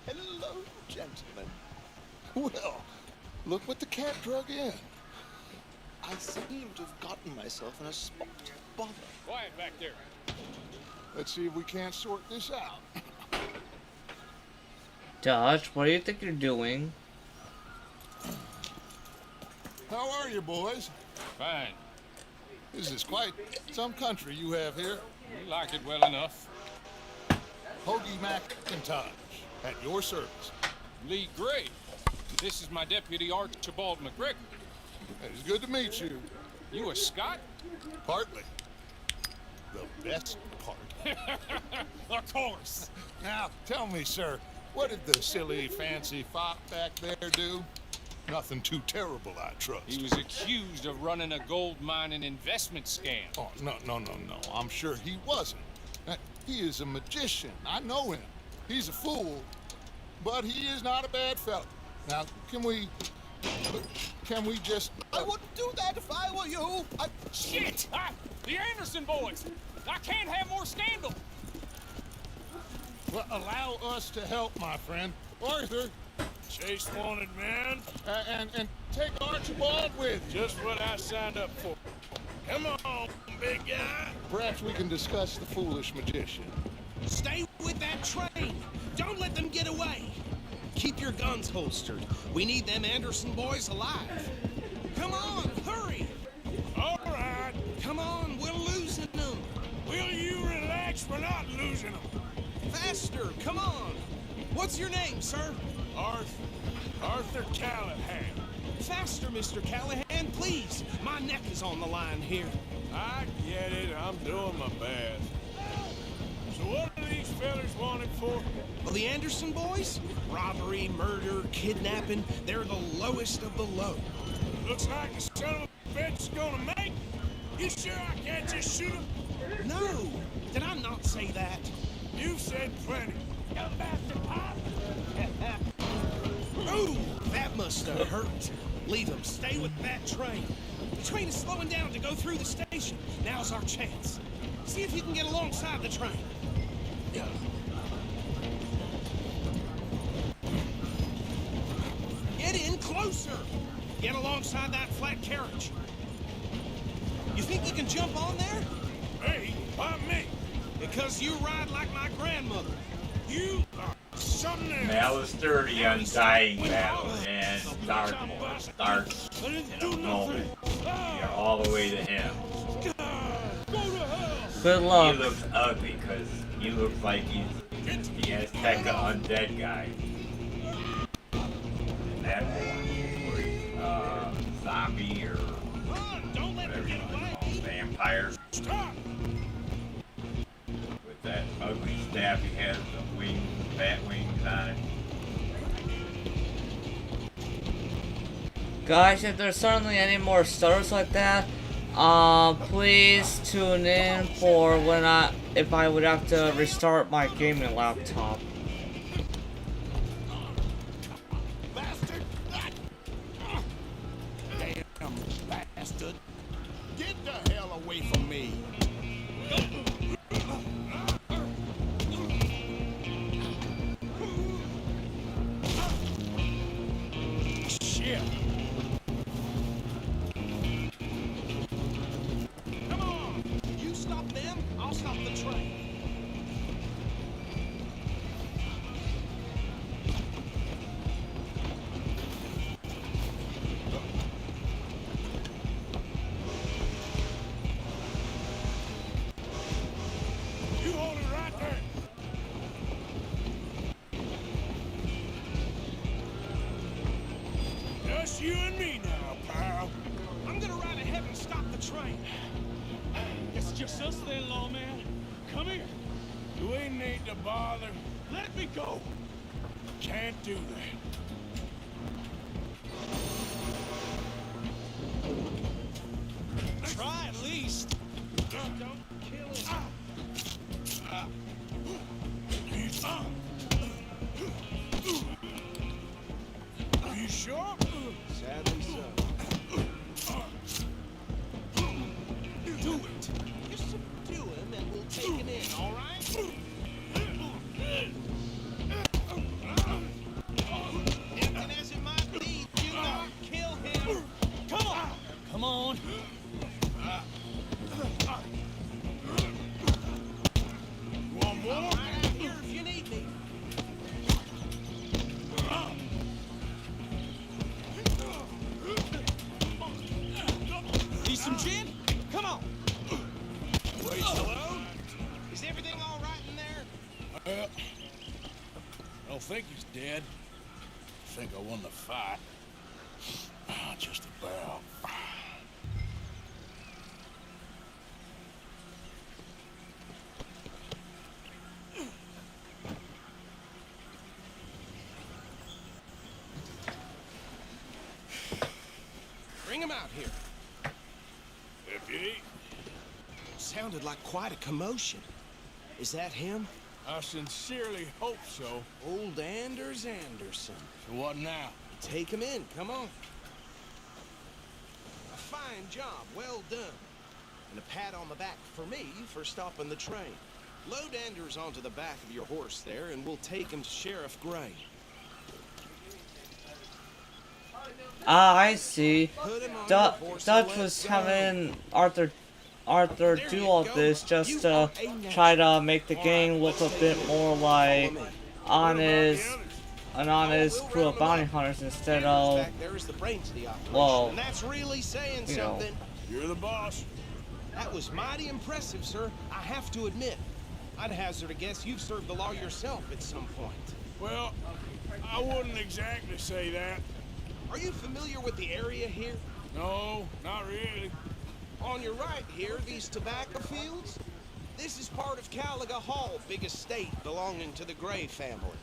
Hello, gentlemen. Well, look what the cat drug in. I seem to have gotten myself in a spot. Bother. Quiet back there. Let's see if we can't sort this out. Dutch, what do you think you're doing? How are you, boys? Fine. This is quite some country you have here. We like it well enough. Hoagie McIntosh, at your service. Lee Gray. This is my deputy, Archibald McGregor. It's good to meet you. You a Scot? Partly. the best part. Of course. Now, tell me, sir, what did the silly, fancy fop back there do? Nothing too terrible, I trust. He was accused of running a gold mining investment scam. Oh, no. I'm sure he wasn't. He is a magician. I know him. He's a fool, but he is not a bad fellow. Now, can we just... I wouldn't do that if I were you. Shit! The Anderson boys! I can't have more scandal! Well, allow us to help, my friend. Arthur, Chase wanted man. and take Archibald with you. Just what I signed up for. Come on, big guy. Perhaps we can discuss the foolish magician. Stay with that train. Don't let them get away. Keep your guns holstered. We need them Anderson boys alive. Come on, hurry. All right. Come on, we're losing them. Will you relax? We're not losing them. Faster, come on. What's your name, sir? Arthur Callahan. Faster, Mr. Callahan, please. My neck is on the line here. I get it. I'm doing my best. So what are these fellas wanted for? Well, the Anderson boys? Robbery, murder, kidnapping. They're the lowest of the low. Looks like the son of a bitch is gonna make. You sure I can't just shoot him? No! Did I not say that? You've said plenty. You bastard pop! Ooh, that must have hurt. Leave them. Stay with that train. The train is slowing down to go through the station. Now's our chance. See if you can get alongside the train. Get in closer. Get alongside that flat carriage. You think you can jump on there? Hey, why me? Because you ride like my grandmother. You are something else. Alistair, the Undying Battle, and Dartmoor starts in a moment. You're all the way to him. Good luck. He looks ugly because he looks like he's the Azteca undead guy. And that one, or zombie or whatever you want to call him, vampire. With that ugly staff he has, the wings, bat wings on it. Guys, if there's certainly any more stories like that, please tune in for if I would have to restart my gaming laptop. Damn bastard. Get the hell away from me. Shit. Come on. You stop them, I'll stop the train. You hold it right there. Just you and me now, pal. I'm gonna ride ahead and stop the train. It's just us then, lawman. Come here. Do we need to bother? Let me go. Can't do that. Try at least. Don't kill him. Are you sure? Sadly so. Do it. Just subdue him and we'll take him in, all right? Empty as it might be, do not kill him. Come on. Come on. Want more? I'm right out here if you need me. Need some gin? Come on. Wait, hello? Is everything all right in there? I don't think he's dead. I think I won the fight. Just about. sounded like quite a commotion. Is that him? I sincerely hope so. Old Anders Anderson. So what now? Take him in, come on. A fine job, well done. And a pat on the back for me for stopping the train. Load Anders onto the back of your horse there, and we'll take him to Sheriff Gray. Ah, I see. Dutch was having Arthur do all this just to try to make the gang look a bit more like an honest crew of bounty hunters instead of, well, And that's really saying you know. something. You're the boss. That was mighty impressive, sir. I have to admit. I'd hazard a guess you've served the law yourself at some point. Well, I wouldn't exactly say that. Are you familiar with the area here? No, not really. On your right here, these tobacco fields? This is part of Caliga Hall, big estate belonging to the Gray family.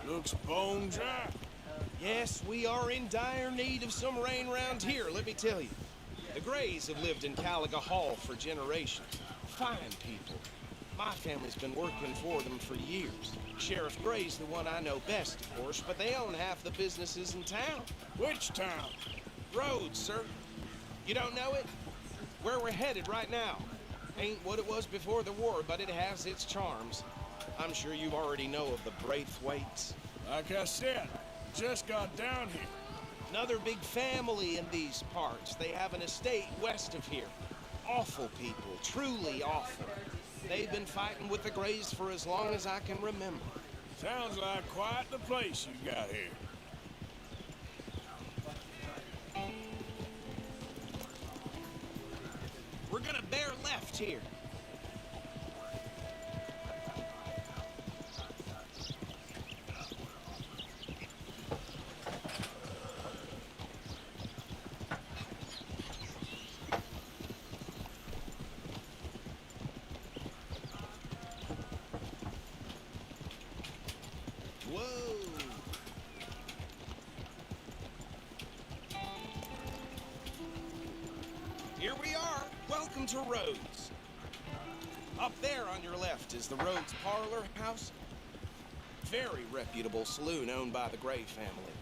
Looks bone dry. Yes, we are in dire need of some rain around here, let me tell you. The Grays have lived in Caliga Hall for generations. Fine people. My family's been working for them for years. Sheriff Gray's the one I know best, of course, but they own half the businesses in town. Which town? Rhodes, sir. You don't know it? Where we're headed right now. Ain't what it was before the war, but it has its charms. I'm sure you already know of the Braithwaites. Like I said, just got down here. Another big family in these parts. They have an estate west of here. Awful people, truly awful. They've been fighting with the Grays for as long as I can remember. Sounds like quite the place you got here. We're gonna bear left here. Whoa! Here we are. Welcome to Rhodes. Up there on your left is the Rhodes Parlor House. Very reputable saloon owned by the Gray family.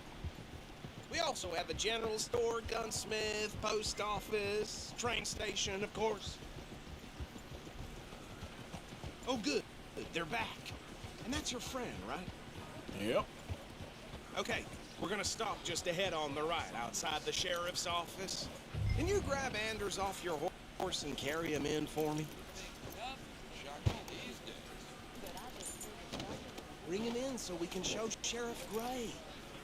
We also have a general store, gunsmith, post office, train station, of course. Oh, good. They're back. And that's your friend, right? Yep. Okay, we're gonna stop just ahead on the right, outside the sheriff's office. Can you grab Anders off your horse and carry him in for me? Bring him in so we can show Sheriff Gray.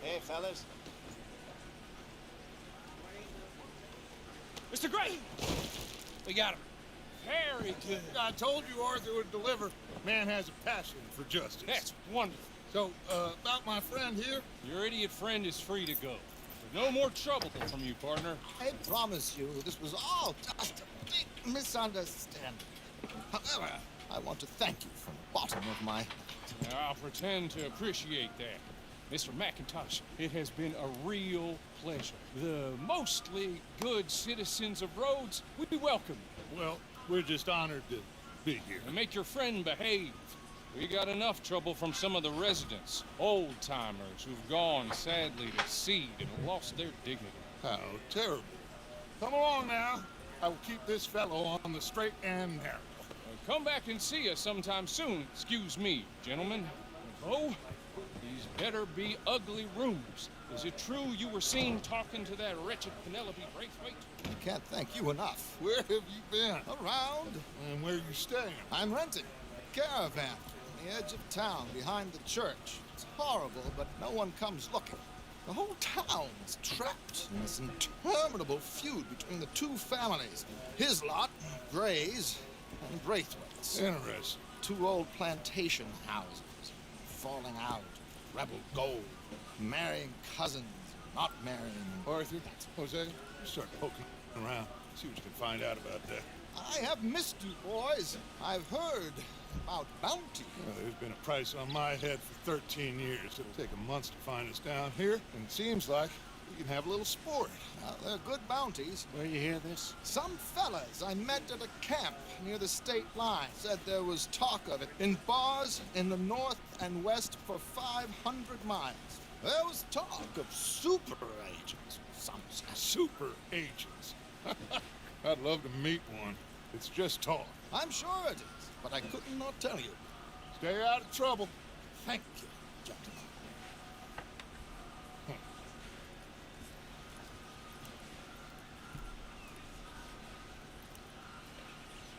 Hey, fellas. Mr. Gray! We got him. Very good. I told you Arthur would deliver. Man has a passion for justice. That's wonderful. So, about my friend here? Your idiot friend is free to go. No more trouble from you, partner. I promise you, this was all just a big misunderstanding. However, I want to thank you from the bottom of my... Now, I'll pretend to appreciate that. Mr. McIntosh, it has been a real pleasure. The mostly good citizens of Rhodes, we welcome you. Well, we're just honored to be here. And make your friend behave. We got enough trouble from some of the residents, old-timers who've gone, sadly, to seed and lost their dignity. How terrible. Come along now. I will keep this fellow on the straight and narrow. Come back and see us sometime soon. Excuse me, gentlemen. Oh, these better be ugly rooms. Is it true you were seen talking to that wretched Penelope Braithwaite? I can't thank you enough. Where have you been? Around. And where are you staying? I'm renting a caravan on the edge of town behind the church. It's horrible, but no one comes looking. The whole town's trapped in this interminable feud between the two families. His lot, Gray's, and Braithwaite's. Interesting. Two old plantation houses, falling out, rebel gold, marrying cousins, not marrying... Arthur, Jose, start poking around. See what you can find out about that. I have missed you, boys. I've heard about bounty. Well, there's been a price on my head for 13 years. It'll take a month to find us down here, and it seems like We can have a little sport. They're good bounties. Where you hear this? Some fellas I met at a camp near the state line said there was talk of it in bars in the north and west for 500 miles. There was talk of super agents. Some super agents. I'd love to meet one. It's just talk. I'm sure it is, but I couldn't not tell you. Stay out of trouble. Thank you, gentlemen.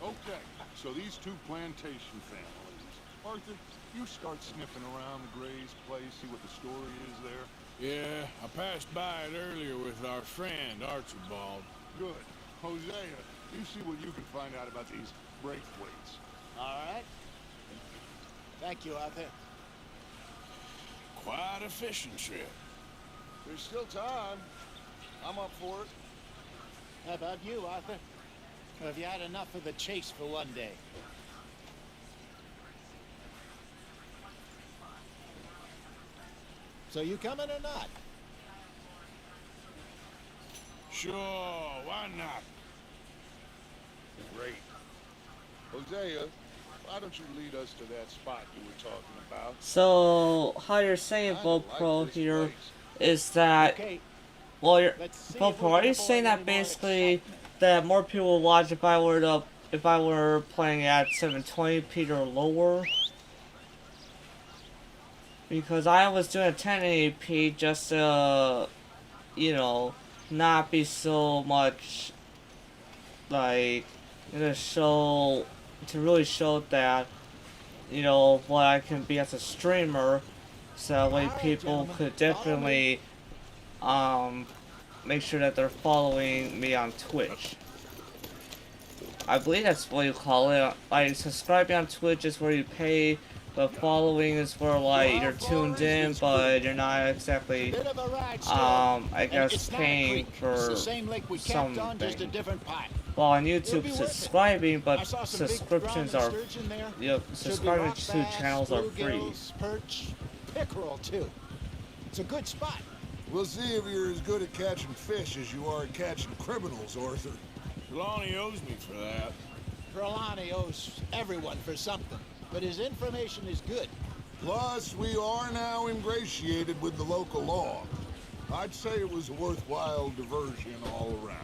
Okay, so these two plantation families. Arthur, you start sniffing around the Gray's place, see what the story is there. Yeah, I passed by it earlier with our friend, Archibald. Good. Hosea, you see what you can find out about these Braithwaites. All right. Thank you, Arthur. Quite a fishing trip. There's still time. I'm up for it. How about you, Arthur? Or have you had enough of the chase for one day? So you coming or not? Sure, why not? Great. Hosea, why don't you lead us to that spot you were talking about? So, how you're saying, Pro here, is that, well, Pro, are you saying that basically that more people would watch if I were playing at 720p or lower? Because I was doing 1080p just to, you know, not be so much, like, to really show that, you know, what I can be as a streamer, so that way people could definitely, make sure that they're following me on Twitch. I believe that's what you call it. Like, subscribing on Twitch is where you pay, but following is where, like, you're tuned in, but you're not exactly, I guess, paying for something. Well, on YouTube, subscribing, but subscriptions are, subscribing to channels are free. Perch, pickerel too. It's a good spot. We'll see if you're as good at catching fish as you are at catching criminals, Arthur. Trelawney owes me for that. Trelawney owes everyone for something, but his information is good. Plus, we are now ingratiated with the local law. I'd say it was a worthwhile diversion all around.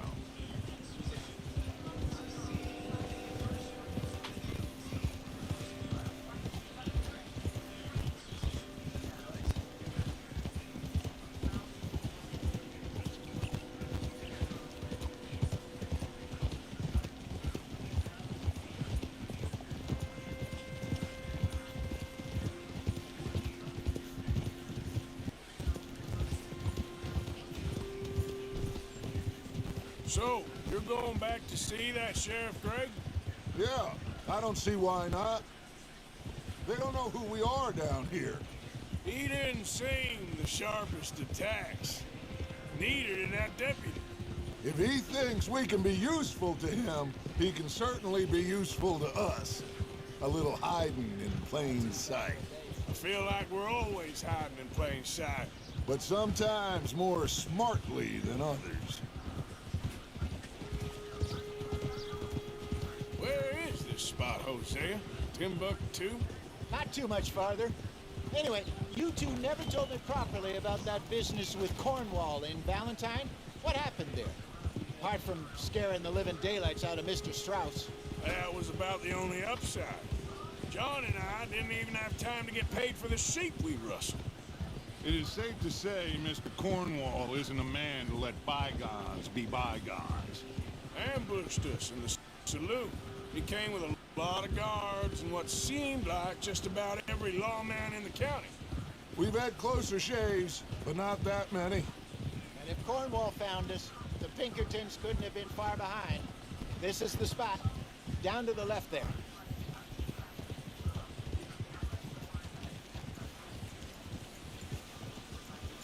So, you're going back to see that Sheriff Gregg? Yeah, I don't see why not. They don't know who we are down here. He didn't seem the sharpest attacks. Neither did that deputy. If he thinks we can be useful to him, he can certainly be useful to us. A little hiding in plain sight. I feel like we're always hiding in plain sight. But sometimes more smartly than others. Where is this spot, Hosea? Timbuktu? Not too much farther. Anyway, you two never told me properly about that business with Cornwall in Valentine. What happened there? Apart from scaring the living daylights out of Mr. Strauss. That was about the only upside. John and I didn't even have time to get paid for the sheep we rustled. It is safe to say Mr. Cornwall isn't a man to let bygones be bygones. Ambushed us in the saloon. He came with a lot of guards and what seemed like just about every lawman in the county. We've had closer shaves, but not that many. And if Cornwall found us, the Pinkertons couldn't have been far behind. This is the spot. Down to the left there.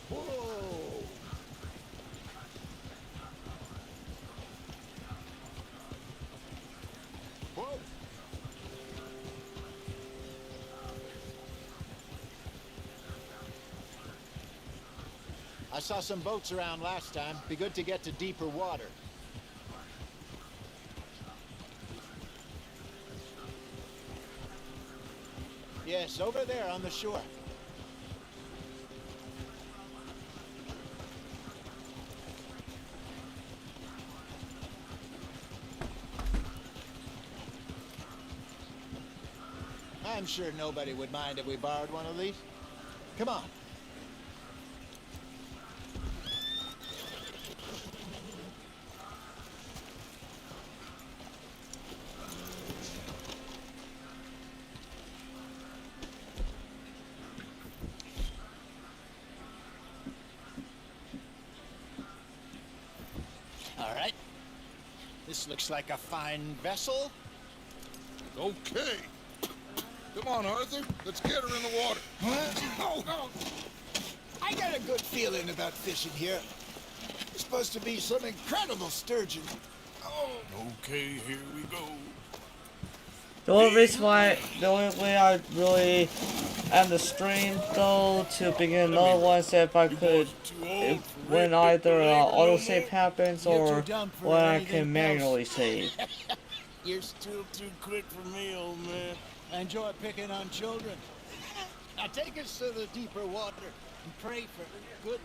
Whoa! Whoa! I saw some boats around last time. Be good to get to deeper water. Yes, over there on the shore. I'm sure nobody would mind if we borrowed one of these. Come on. All right. This looks like a fine vessel. Okay. Come on, Arthur. Let's get her in the water. Oh. I got a good feeling about fishing here. It's supposed to be some incredible sturgeon. Oh. Okay, here we go. The only way I really end the stream though to begin another one is if I could, when either autosave happens or when I can manually save. You're still too quick for me, old man. I enjoy picking on children. Now take us to the deeper water and pray for good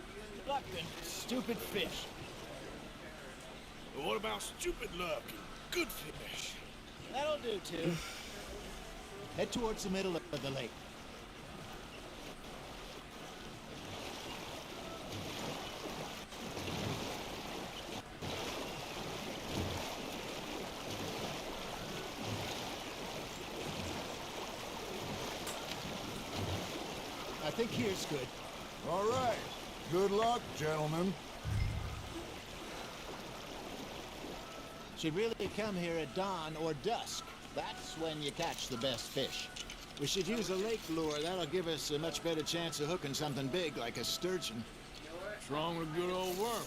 luck and stupid fish. But what about stupid luck and good fish? That'll do too. Head towards the middle of the lake. I think here's good. All right. Good luck, gentlemen. Should really come here at dawn or dusk. That's when you catch the best fish. We should use a lake lure. That'll give us a much better chance of hooking something big like a sturgeon. What's wrong with good old worm?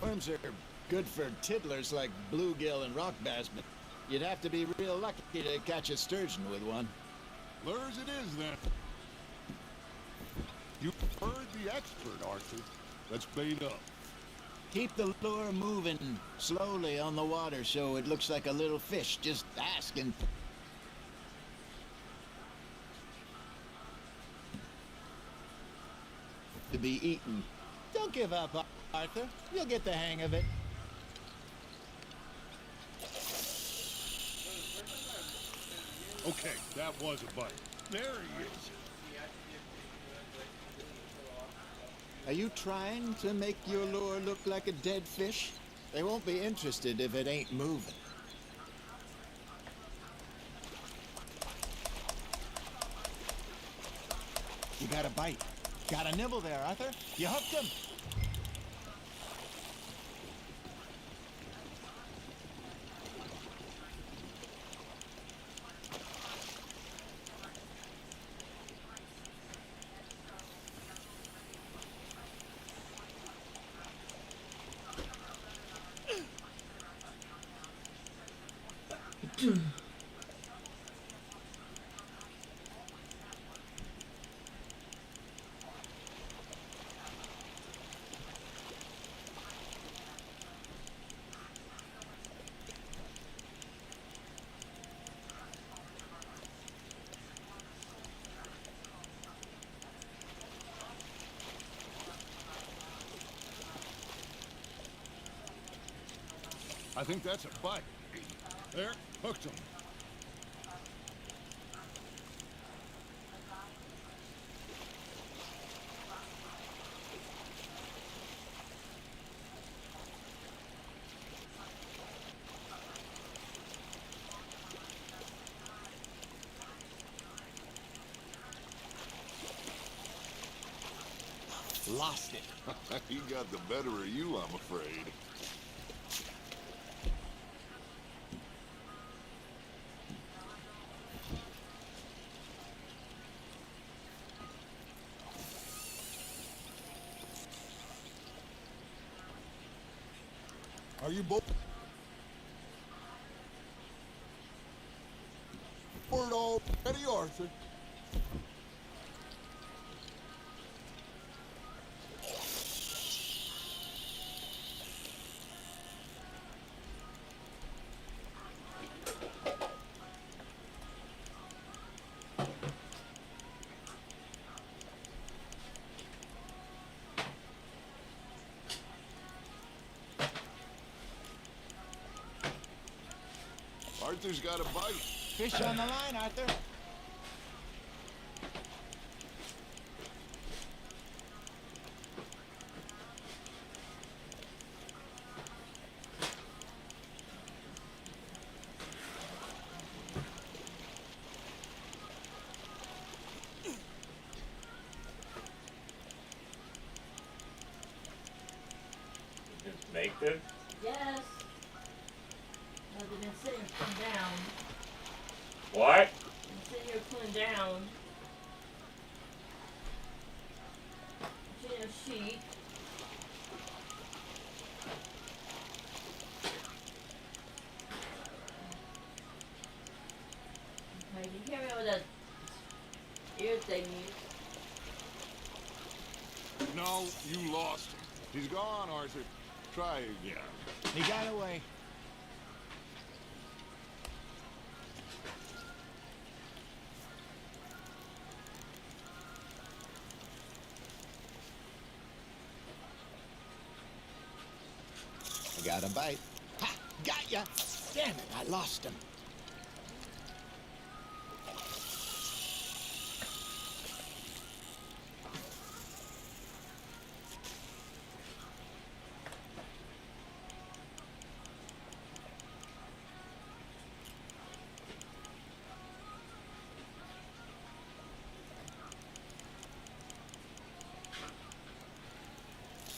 Worms are good for tiddlers like bluegill and rock bass, but you'd have to be real lucky to catch a sturgeon with one. Lures it is, then. You heard the expert, Arthur. Let's bait up. Keep the lure moving slowly on the water so it looks like a little fish just asking. To be eaten. Don't give up, Arthur. You'll get the hang of it. Okay, that was a bite. There he is. Are you trying to make your lure look like a dead fish? They won't be interested if it ain't moving. You got a bite. Got a nibble there, Arthur. You hooked him. I think that's a bite. There, hooked him. Lost it. He got the better of you, I'm afraid. Are you bored already, Arthur? Arthur's got a bite. Fish on the line, Arthur. Just baked it? Yes. No, they've been sitting cooling down. What? Been sitting here cooling down. Getting a sheet. Okay, you hear me with that ear thing? No, you lost him. He's gone, Arthur. Try again. He got away. I got a bite. Ha! Got ya! Damn it, I lost him.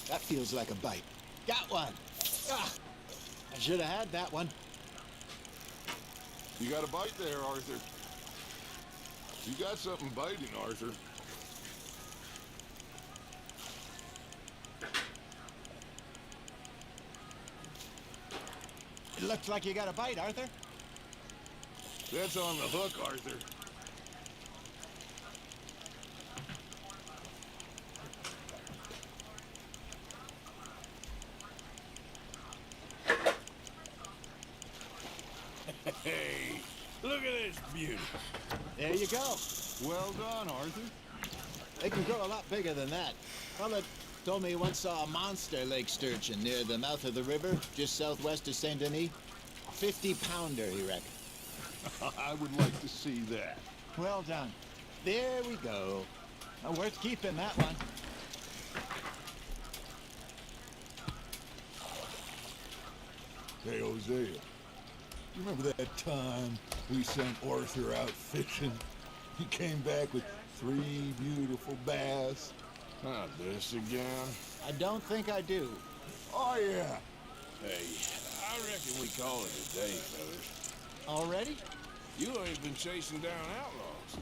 That feels like a bite. Got one! Ah, I should have had that one. You got a bite there, Arthur. You got something biting, Arthur. It looks like you got a bite, Arthur. That's on the hook, Arthur. Hey, look at this beauty. There you go. Well done, Arthur. They can grow a lot bigger than that. Fella told me he once saw a monster lake sturgeon near the mouth of the river, just southwest of Saint Denis. 50-pounder, he reckoned. I would like to see that. Well done. There we go. Worth keeping, that one. Hey, Hosea. You remember that time we sent Arthur out fishing? He came back with 3 beautiful bass. Not this again. I don't think I do. Oh, yeah. Hey, I reckon we call it a day, fellas. Already? You ain't been chasing down outlaws.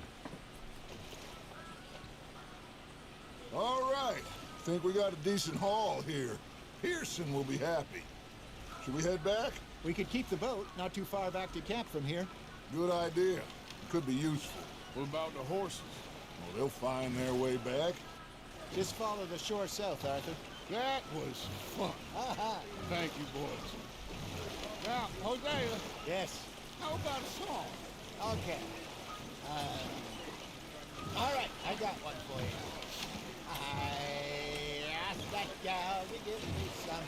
All right. Think we got a decent haul here. Pearson will be happy. Should we head back? We could keep the boat not too far back to camp from here. Good idea. Could be useful. What about the horses? Well, they'll find their way back. Just follow the shore south, Arthur. That was fun. Aha! Thank you, boys. Now, Hosea, Yes. how about a song? Okay. All right, I got one for you. I asked that gal to give me some.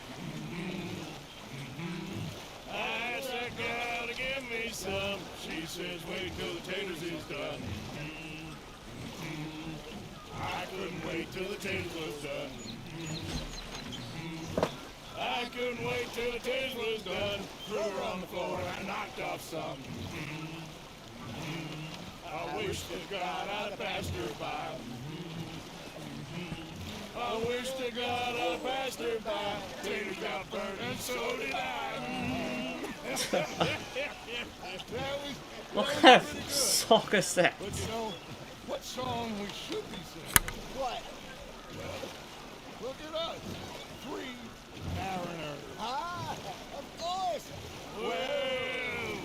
I asked that gal to give me some. She says, wait till the taters is done. I couldn't wait till the taters was done. I couldn't wait till the taters was done. Threw her on the floor and I knocked off some. I wish to God I'd passed her by. I wish to God I'd passed her by. Taters got burned and so did I. What kind of song is that? But you know, what song we should be singing? What? Look at us. 3 mariners. Ah, this? Well,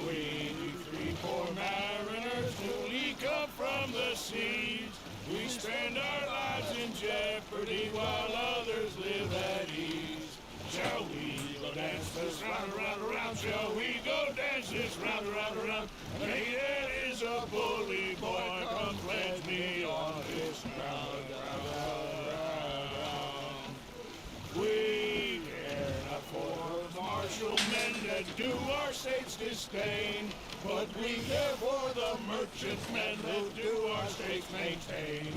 we three poor mariners newly come from the seas. We spend our lives in jeopardy while others live at ease. Shall we go dance this round, around, around? Shall we go dance this round, around, around? Hey, that is a bully boy. Come pledge me on this round, round, round, round. We care not for martial men that do our state's disdain, but we care for the merchantmen that do our state's maintain.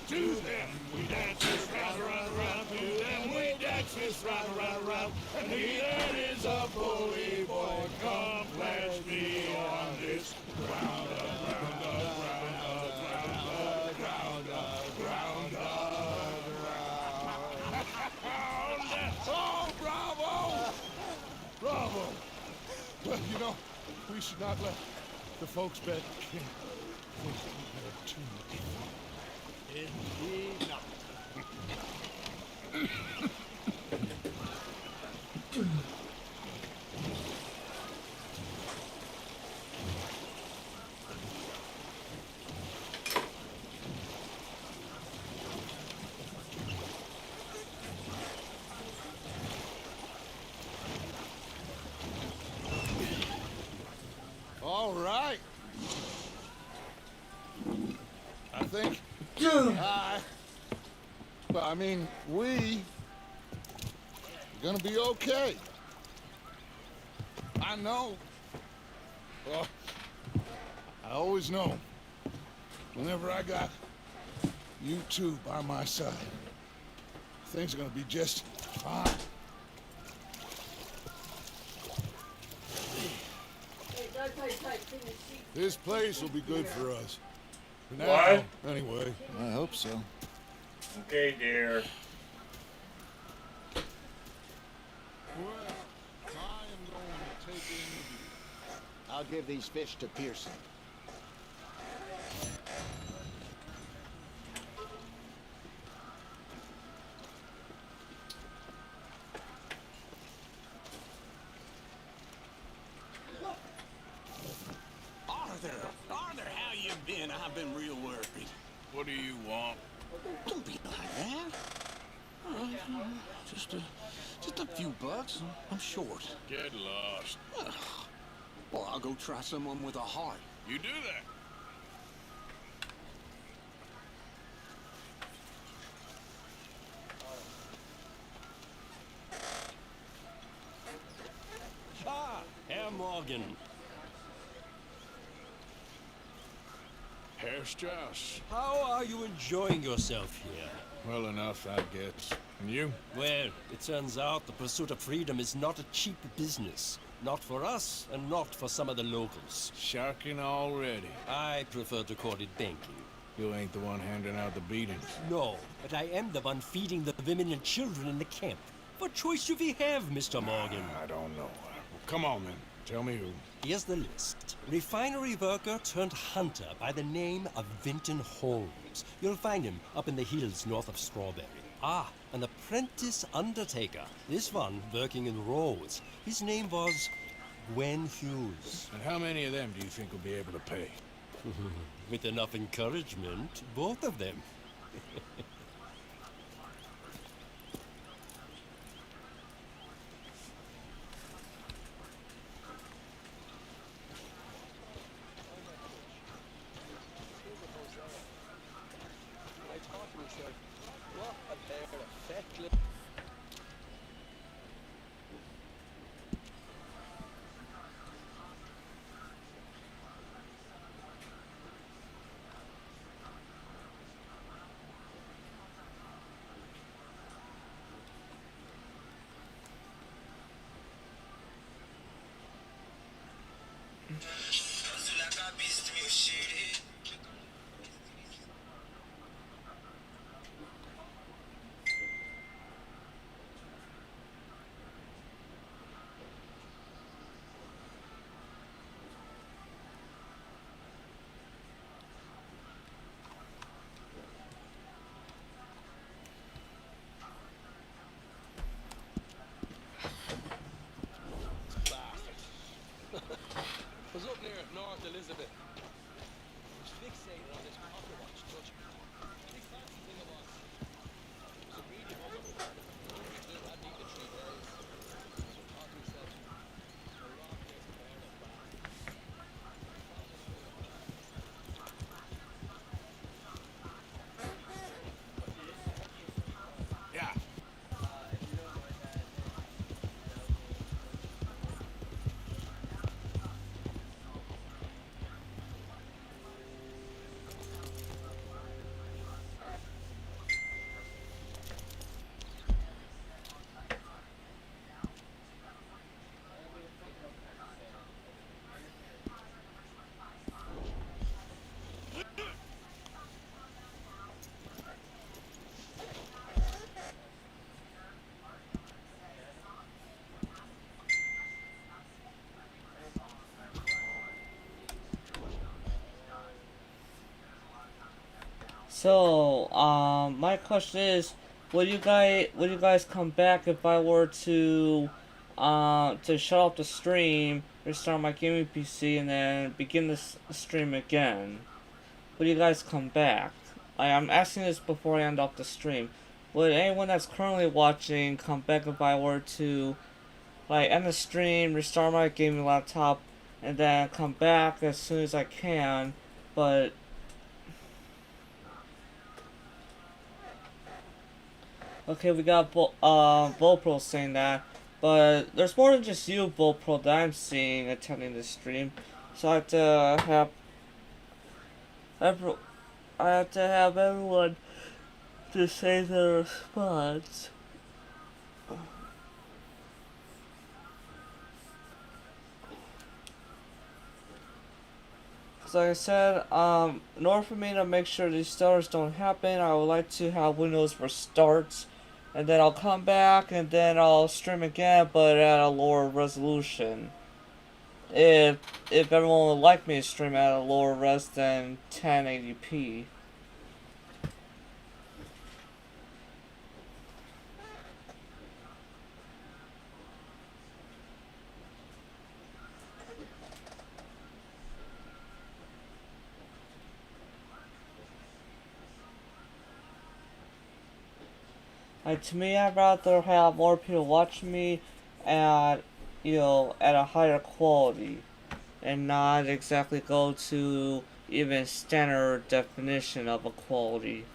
To them we dance this round, around, around. To them we dance this round, around, around. And he that is a bully boy, come pledge me on this ground, ground, ground, ground, ground, ground, ground. Oh, bravo! Bravo! Well, you know, we should not let the folks back in think we had too much fun. Indeed not. All right. I think we gonna be okay. I know. Well, I always know. Whenever I got you two by my side, things are gonna be just fine. This place will be good for us. For now, What? anyway. I hope so. Okay, dear. Well, I am going to take in the view. I'll give these fish to Pearson. Arthur, how you been? I've been real worried. What do you want? Don't be like that. All right, just a few bucks. I'm short. Get lost. Well, I'll go try someone with a heart. You do that. Herr Morgan. Herr Strauss. How are you enjoying yourself here? Well enough, I guess. And you? Well, it turns out the pursuit of freedom is not a cheap business. Not for us, and not for some of the locals. Sharking already. I prefer to call it banking. You ain't the one handing out the beatings. No, but I am the one feeding the women and children in the camp. What choice do we have, Mr. Morgan? I don't know. Come on, then. Tell me who. Here's the list. Refinery worker turned hunter by the name of Vinton Holmes. You'll find him up in the hills north of Strawberry. Ah, an apprentice undertaker. This one working in Rhodes. His name was Gwen Hughes. And how many of them do you think will be able to pay? With enough encouragement, both of them. So, my question is, would you guys come back if I were to shut off the stream, restart my gaming PC, and then begin the stream again? Would you guys come back? I'm asking this before I end off the stream. Would anyone that's currently watching come back if I were to, like, end the stream, restart my gaming laptop, and then come back as soon as I can, but... Okay, we got Volpro saying that, but there's more than just you, Volpro, that I'm seeing attending this stream. So I have to have everyone to say their response. So like I said, in order for me to make sure these stutters don't happen, I would like to have Windows restart, and then I'll come back and then I'll stream again, but at a lower resolution. If everyone would like me to stream at a lower res than 1080p. To me, I'd rather have more people watch me at, at a higher quality, and not exactly go to even standard definition of a quality.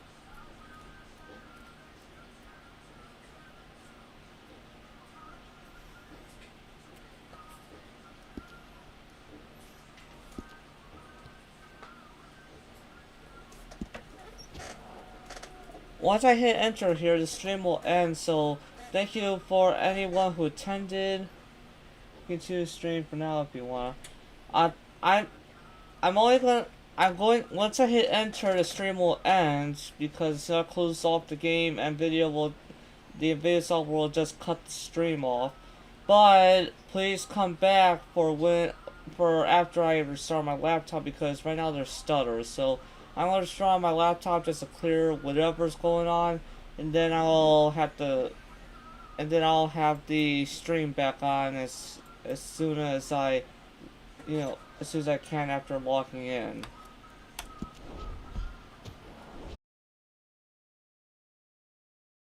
Once I hit enter here, the stream will end, so thank you for anyone who attended. Continue to stream for now if you want. Once I hit enter, the stream will end, because that closes off the game and the video software will just cut the stream off. But please come back for after I restart my laptop, because right now there's stutters, so I'm going to restart my laptop just to clear whatever's going on, and then I'll have the stream back on as soon as I can after logging in.